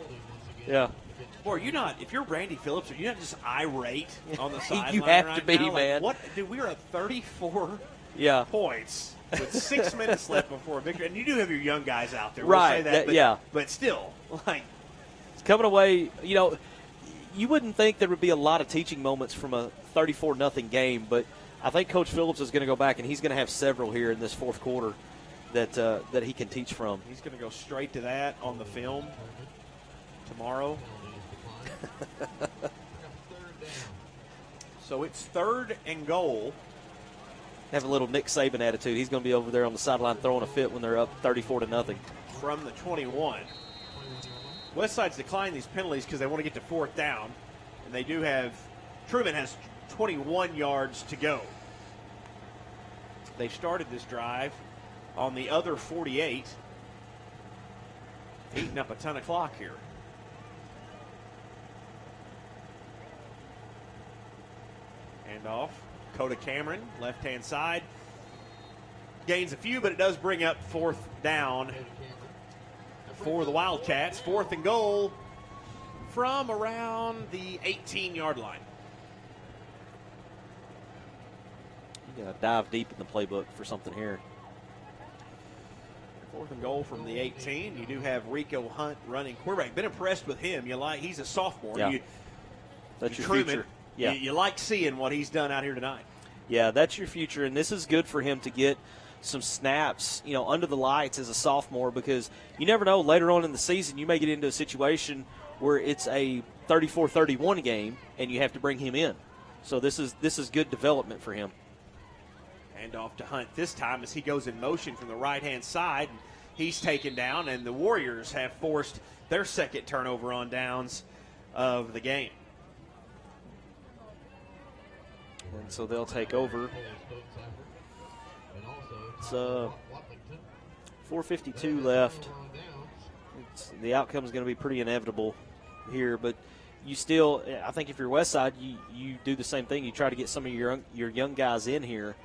Yeah.
Boy, if you're Randy Phillips, are you not just irate on the sideline?
You have
right
to be,
now?
man.
What? Dude, we are at 34 points with 6 minutes left before a victory. And you do have your young guys out there. We'll
Right.
say that, but,
yeah.
But still,
It's coming away. You wouldn't think there would be a lot of teaching moments from a 34-0 game, but I think Coach Phillips is going to go back, and he's going to have several here in this fourth quarter that he can teach from.
He's going to go straight to that on the film tomorrow. So it's 3rd and goal.
Have a little Nick Saban attitude. He's going to be over there on the sideline throwing a fit when they're up 34-0.
From the 21. Westside's declined these penalties because they want to get to 4th down. And they do have, Truman has 21 yards to go. They started this drive on the other 48. Eating up a ton of clock here. Handoff. Coda Cameron, left-hand side. Gains a few, but it does bring up 4th down for the Wildcats. 4th and goal from around the 18-yard line.
You got to dive deep in the playbook for something here.
4th and goal from the 18. You do have Rico Hunt running quarterback. Been impressed with him. He's a sophomore.
Yeah. That's your
Truman,
future. Yeah.
You like seeing what he's done out here tonight.
Yeah, that's your future, and this is good for him to get some snaps, under the lights as a sophomore, because you never know, later on in the season you may get into a situation where it's a 34-31 game and you have to bring him in. So this is good development for him.
Hand off to Hunt this time as he goes in motion from the right-hand side. He's taken down, and the Warriors have forced their 2nd turnover on downs of the game.
And so they'll take over. It's 4:52 left. The outcome is going to be pretty inevitable here, but you still, I think if you're Westside, you do the same thing. You try to get some of your young guys in here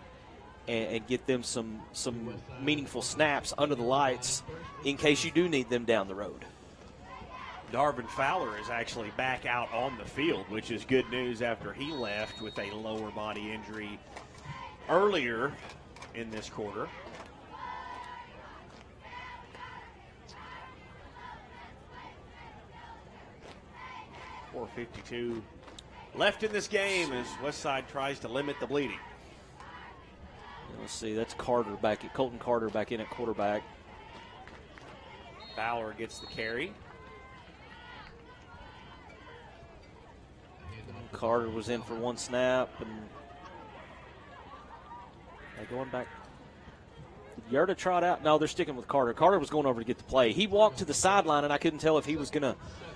and get them some meaningful snaps under the lights in case you do need them down the road.
Darvin Fowler is actually back out on the field, which is good news after he left with a lower body injury earlier in this quarter. .452 left in this game as Westside tries to limit the bleeding.
Let's see, that's Colton Carter back in at quarterback.
Fowler gets the carry.
Carter was in for one snap, and they're going back. Did Yerta trot out? No, they're sticking with Carter. Carter was going over to get the play. He walked to the sideline, and I couldn't tell if he was going to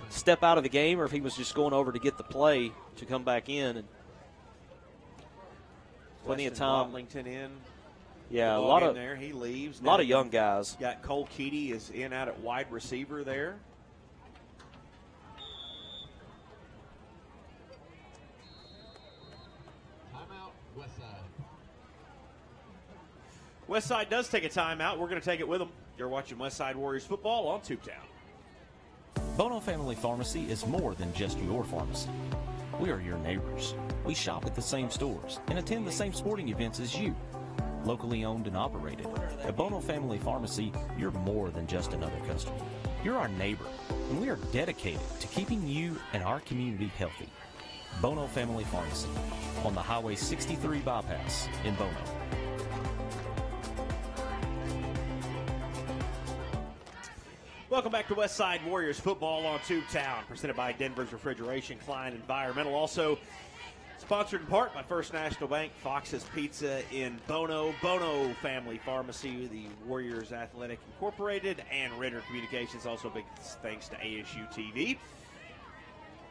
step out of the game or if he was just going over to get the play to come back in. And plenty of time.
Watlington in.
Yeah, a lot of
there. He leaves.
A lot of young guys.
Got Cole Keaty is in out at wide receiver there. Westside does take a timeout. We're going to take it with them. You're watching Westside Warriors Football on Tubetown.
Bono Family Pharmacy is more than just your pharmacy. We are your neighbors. We shop at the same stores and attend the same sporting events as you. Locally owned and operated, at Bono Family Pharmacy, you're more than just another customer. You're our neighbor, and we are dedicated to keeping you and our community healthy. Bono Family Pharmacy on the Highway 63 bypass in Bono.
Welcome back to Westside Warriors Football on Tubetown, presented by Denver's Refrigeration, Cline Environmental. Also sponsored in part by First National Bank, Fox's Pizza in Bono, Bono Family Pharmacy, the Warriors Athletic Incorporated, and Ritter Communications. Also big thanks to ASU TV.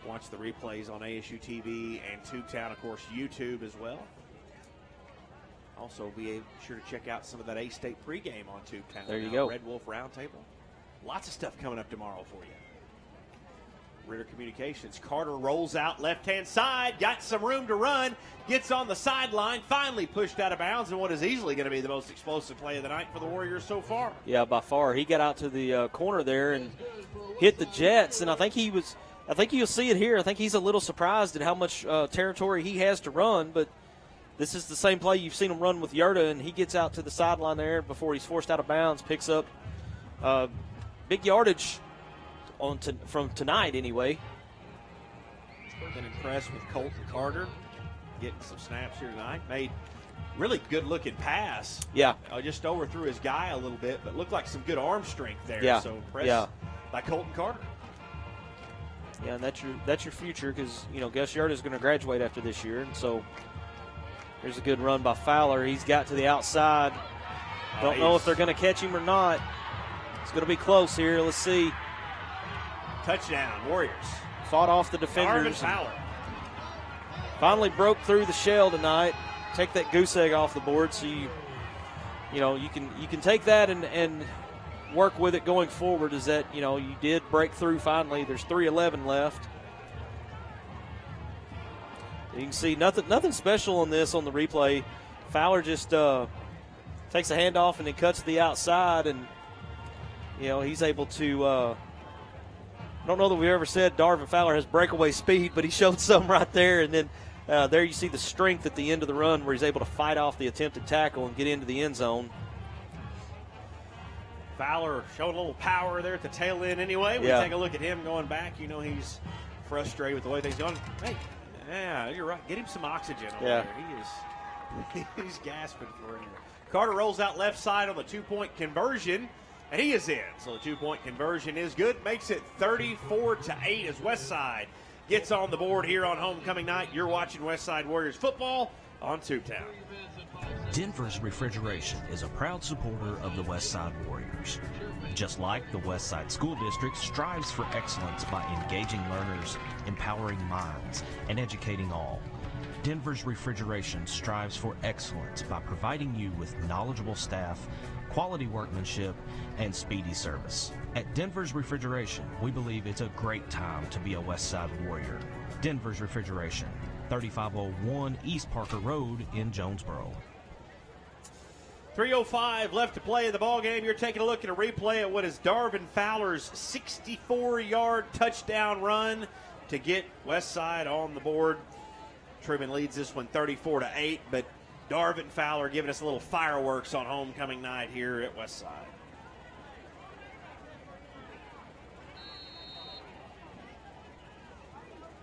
Watch the replays on ASU TV and Tubetown, of course, YouTube as well. Also, be sure to check out some of that A-State pregame on Tubetown.
There you go.
Red Wolf Roundtable. Lots of stuff coming up tomorrow for you. Ritter Communications. Carter rolls out left-hand side, got some room to run, gets on the sideline, finally pushed out of bounds in what is easily going to be the most explosive play of the night for the Warriors so far.
Yeah, by far. He got out to the corner there and hit the Jets, and I think you'll see it here. I think he's a little surprised at how much territory he has to run, but this is the same play you've seen him run with Yerta, and he gets out to the sideline there before he's forced out of bounds, picks up big yardage from tonight anyway.
Been impressed with Colton Carter getting some snaps here tonight. Made really good-looking pass.
Yeah.
Just overthrew his guy a little bit, but looked like some good arm strength there.
Yeah.
So impressed by Colton Carter.
Yeah, and that's your future because, Gus Yerta is going to graduate after this year. And so here's a good run by Fowler. He's got to the outside. Don't know if they're going to catch him or not. It's going to be close here. Let's see.
Touchdown, Warriors.
Fought off the defenders.
Fowler.
Finally broke through the shell tonight. Take that goose egg off the board so you can take that and work with it going forward. Is that, you did break through finally. There's 3:11 left. You can see nothing special on this on the replay. Fowler just takes a handoff and then cuts to the outside, and he's able to I don't know that we've ever said Darvin Fowler has breakaway speed, but he showed some right there. And then there you see the strength at the end of the run where he's able to fight off the attempted tackle and get into the end zone.
Fowler showed a little power there at the tail end anyway. We take a look at him going back. He's frustrated with the way things going. Hey, yeah, you're right. Get him some oxygen over there. He's gasping for him. Carter rolls out left side on the two-point conversion. And he is in. So the two-point conversion is good. Makes it 34-8 as Westside gets on the board here on homecoming night. You're watching Westside Warriors Football on Tubetown.
Denver's Refrigeration is a proud supporter of the Westside Warriors. Just like the Westside School District strives for excellence by engaging learners, empowering minds, and educating all, Denver's Refrigeration strives for excellence by providing you with knowledgeable staff, quality workmanship, and speedy service. At Denver's Refrigeration, we believe it's a great time to be a Westside Warrior. Denver's Refrigeration, 3501 East Parker Road in Jonesboro.
3:05 left to play in the ball game. You're taking a look at a replay at what is Darvin Fowler's 64-yard touchdown run to get Westside on the board. Truman leads this one 34-8, but Darvin Fowler giving us a little fireworks on homecoming night here at Westside.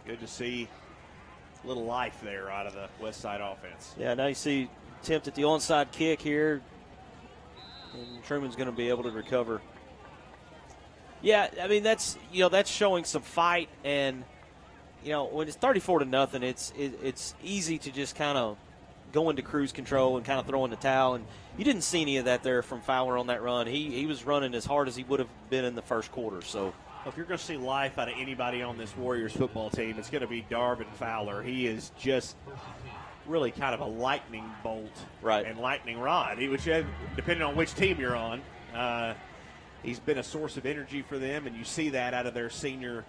Good to see a little life there out of the Westside offense.
Yeah, now you see attempt at the onside kick here, and Truman's going to be able to recover. Yeah, I mean that's showing some fight, and when it's 34-0, it's easy to just kind of go into cruise control and kind of throw in the towel. And you didn't see any of that there from Fowler on that run. He was running as hard as he would have been in the first quarter. So
if you're going to see life out of anybody on this Warriors football team, it's going to be Darvin Fowler. He is just really kind of a lightning bolt and lightning rod, which, depending on which team you're on. He's been a source of energy for them, and you see that out of their senior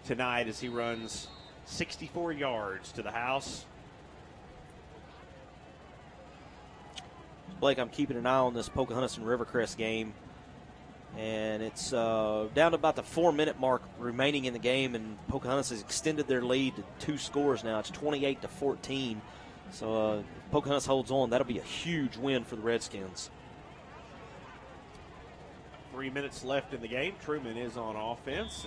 tonight as he runs 64 yards to the house.
Blake, I'm keeping an eye on this Pocahontas and Rivercrest game, and it's down to about the 4-minute mark remaining in the game, and Pocahontas has extended their lead to 2 scores now. It's 28-14. So if Pocahontas holds on, that'll be a huge win for the Redskins.
3 minutes left in the game. Truman is on offense.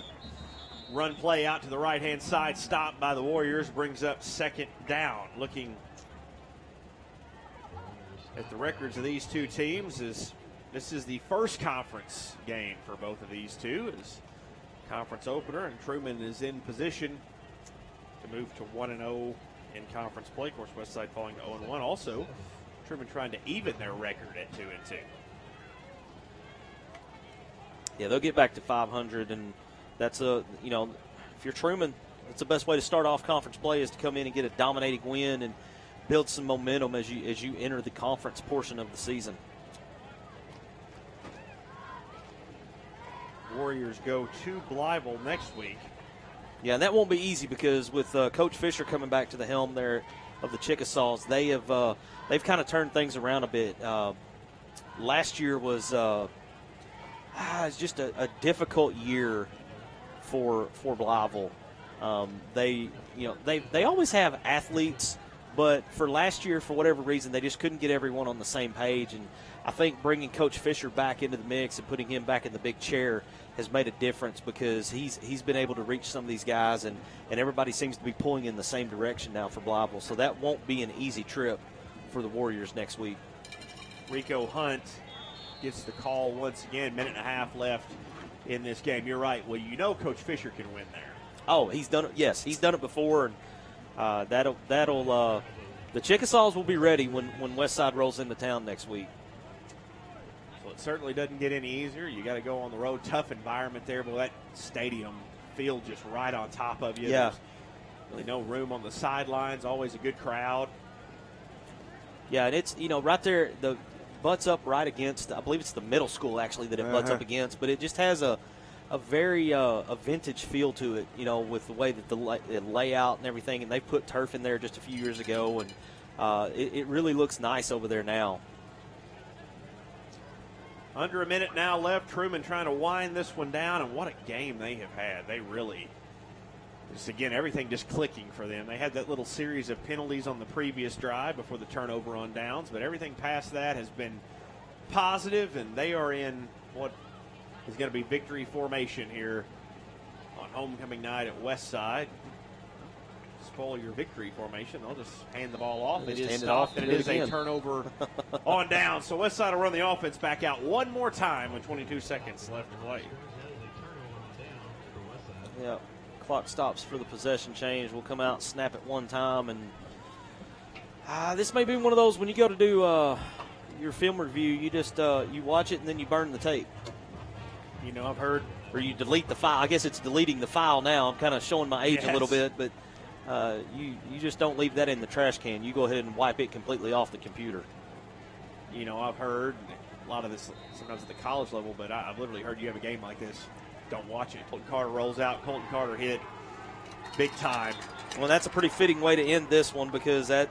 Run play out to the right-hand side, stopped by the Warriors, brings up second down. Looking at the records of these two teams, this is the first conference game for both of these two. As conference opener, and Truman is in position to move to 1-0 in conference play. Of course, Westside falling to 0-1. Also, Truman trying to even their record at 2-2.
Yeah, they'll get back to 500, and that's if you're Truman, that's the best way to start off conference play is to come in and get a dominating win and build some momentum as you enter the conference portion of the season.
Warriors go to Blytheville next week.
Yeah, and that won't be easy because with Coach Fisher coming back to the helm there of the Chickasaws, they've kind of turned things around a bit. Last year was it's just a difficult year for Blytheville. They always have athletes, but for last year, for whatever reason, they just couldn't get everyone on the same page. And I think bringing Coach Fisher back into the mix and putting him back in the big chair has made a difference because he's been able to reach some of these guys, and everybody seems to be pulling in the same direction now for Blytheville. So that won't be an easy trip for the Warriors next week.
Rico Hunt gets the call once again. Minute and a half left in this game. You're right. Well, Coach Fisher can win there.
Oh, he's done it. Yes, he's done it before, and that'll the Chickasaws will be ready when Westside rolls into town next week.
So it certainly doesn't get any easier. You got to go on the road. Tough environment there, but that stadium field just right on top of you.
Yeah.
There's really no room on the sidelines. Always a good crowd.
Yeah, and it's right there. The butts up right against. I believe it's the middle school actually that it butts up against, but it just has a very a vintage feel to it, with the way that the layout and everything, and they put turf in there just a few years ago, and it really looks nice over there now.
Under a minute now left. Truman trying to wind this one down, and what a game they have had. They really, everything just clicking for them. They had that little series of penalties on the previous drive before the turnover on downs, but everything past that has been positive, and they are in what is going to be victory formation here on homecoming night at Westside. Spoil your victory formation. They'll just hand the ball off. It is stopped, and it is a turnover on down. So Westside will run the offense back out one more time with 22 seconds left to play.
Yeah, clock stops for the possession change. We'll come out, snap it one time, and this may be one of those when you go to do your film review, you just you watch it and then you burn the tape. I've heard, or you delete the file. I guess it's deleting the file now. I'm kind of showing my age a little bit, but you just don't leave that in the trash can. You go ahead and wipe it completely off the computer.
I've heard a lot of this sometimes at the college level, but I've literally heard you have a game like this, don't watch it. Colton Carter rolls out. Colton Carter hit big time.
Well, that's a pretty fitting way to end this one because that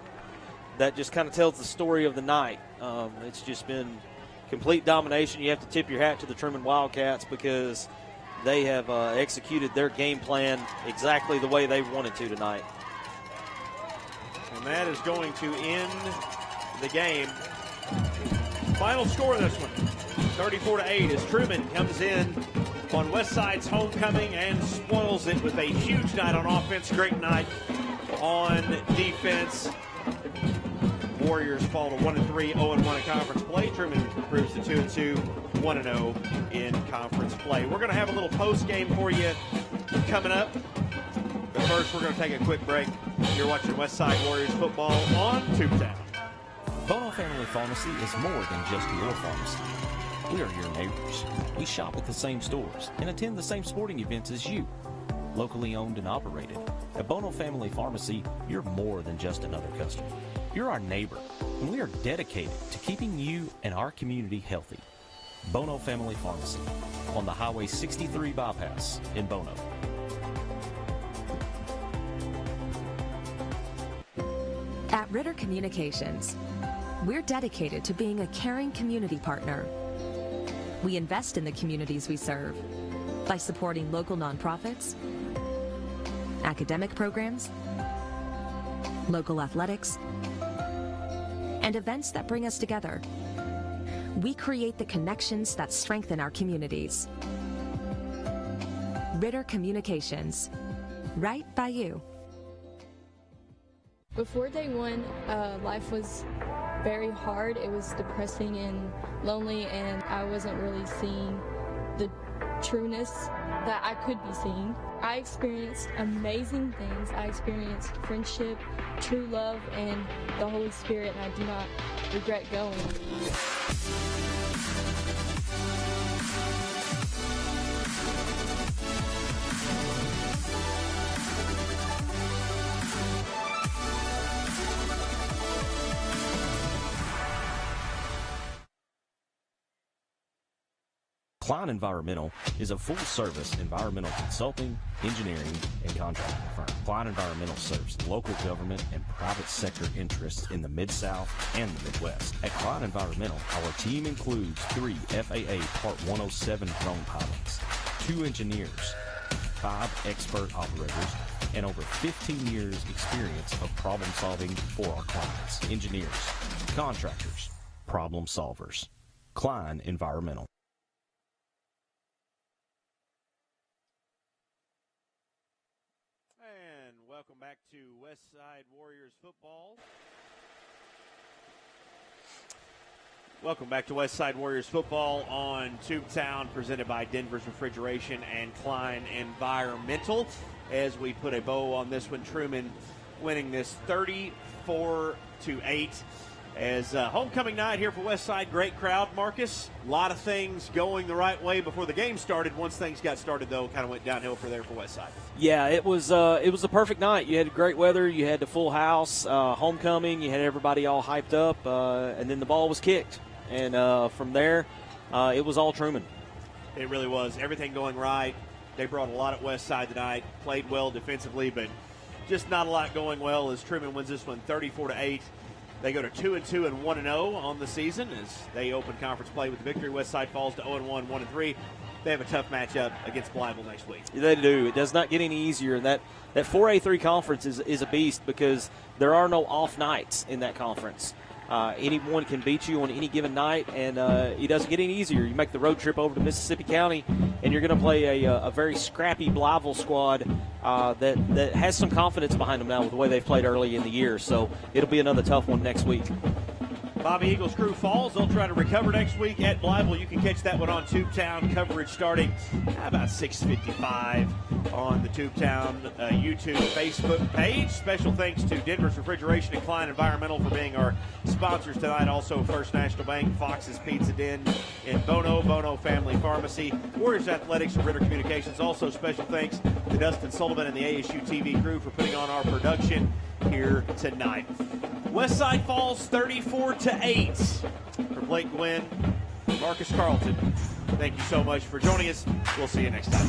that just kind of tells the story of the night. It's just been complete domination. You have to tip your hat to the Truman Wildcats because they have executed their game plan exactly the way they wanted to tonight.
And that is going to end the game. Final score of this one, 34-8, as Truman comes in on Westside's homecoming and spoils it with a huge night on offense, great night on defense. Warriors fall to 1-3, 0-1 in conference play. Truman improves to 2-2, 1-0 in conference play. We're going to have a little post game for you coming up. But first, we're going to take a quick break. You're watching Westside Warriors Football on Tubetown.
Bono Family Pharmacy is more than just your pharmacy. We are your neighbors. We shop at the same stores and attend the same sporting events as you. Locally owned and operated, at Bono Family Pharmacy, you're more than just another customer. You're our neighbor, and we are dedicated to keeping you and our community healthy. Bono Family Pharmacy on the Highway 63 bypass in Bono.
At Ritter Communications, we're dedicated to being a caring community partner. We invest in the communities we serve by supporting local nonprofits, academic programs, local athletics, and events that bring us together. We create the connections that strengthen our communities. Ritter Communications, right by you.
Before day one, life was very hard. It was depressing and lonely, and I wasn't really seeing the trueness that I could be seeing. I experienced amazing things. I experienced friendship, true love, and the Holy Spirit, and I do not regret going.
Cline Environmental is a full-service environmental consulting, engineering, and contracting firm. Cline Environmental serves local government and private sector interests in the Mid-South and the Midwest. At Cline Environmental, our team includes 3 FAA Part 107 drone pilots, 2 engineers, 5 expert operators, and over 15 years experience of problem solving for our clients, engineers, contractors, problem solvers. Cline Environmental.
Welcome back to Westside Warriors Football. Welcome back to Westside Warriors Football on Tubetown, presented by Denver's Refrigeration and Cline Environmental. As we put a bow on this one, Truman winning this 34-8. As homecoming night here for Westside, great crowd, Marcus. A lot of things going the right way before the game started. Once things got started, though, kind of went downhill for Westside.
Yeah, it was a perfect night. You had great weather. You had the full house, homecoming. You had everybody all hyped up, and then the ball was kicked. And from there, it was all Truman.
It really was. Everything going right. They brought a lot at Westside tonight, played well defensively, but just not a lot going well as Truman wins this one 34-8. They go to 2-2 and 1-0 on the season as they open conference play with the victory. Westside falls to 0-1, 1-3. They have a tough matchup against Blytheville next week.
They do. It does not get any easier. And that 4A3 conference is a beast because there are no off nights in that conference. Anyone can beat you on any given night, and it doesn't get any easier. You make the road trip over to Mississippi County, and you're going to play a very scrappy Blytheville squad that has some confidence behind them now with the way they've played early in the year. So it'll be another tough one next week.
Bobby Eagles crew falls. They'll try to recover next week at Blytheville. You can catch that one on Tubetown. Coverage starting about 6:55 on the Tubetown YouTube, Facebook page. Special thanks to Denver's Refrigeration and Cline Environmental for being our sponsors tonight. Also, First National Bank, Fox's Pizza Den in Bono Family Pharmacy, Warriors Athletics, and Ritter Communications. Also, special thanks to Dustin Sullivan and the ASU TV crew for putting on our production here tonight. Westside falls 34-8. For Blake Gwynn, Marcus Carlton, thank you so much for joining us. We'll see you next time.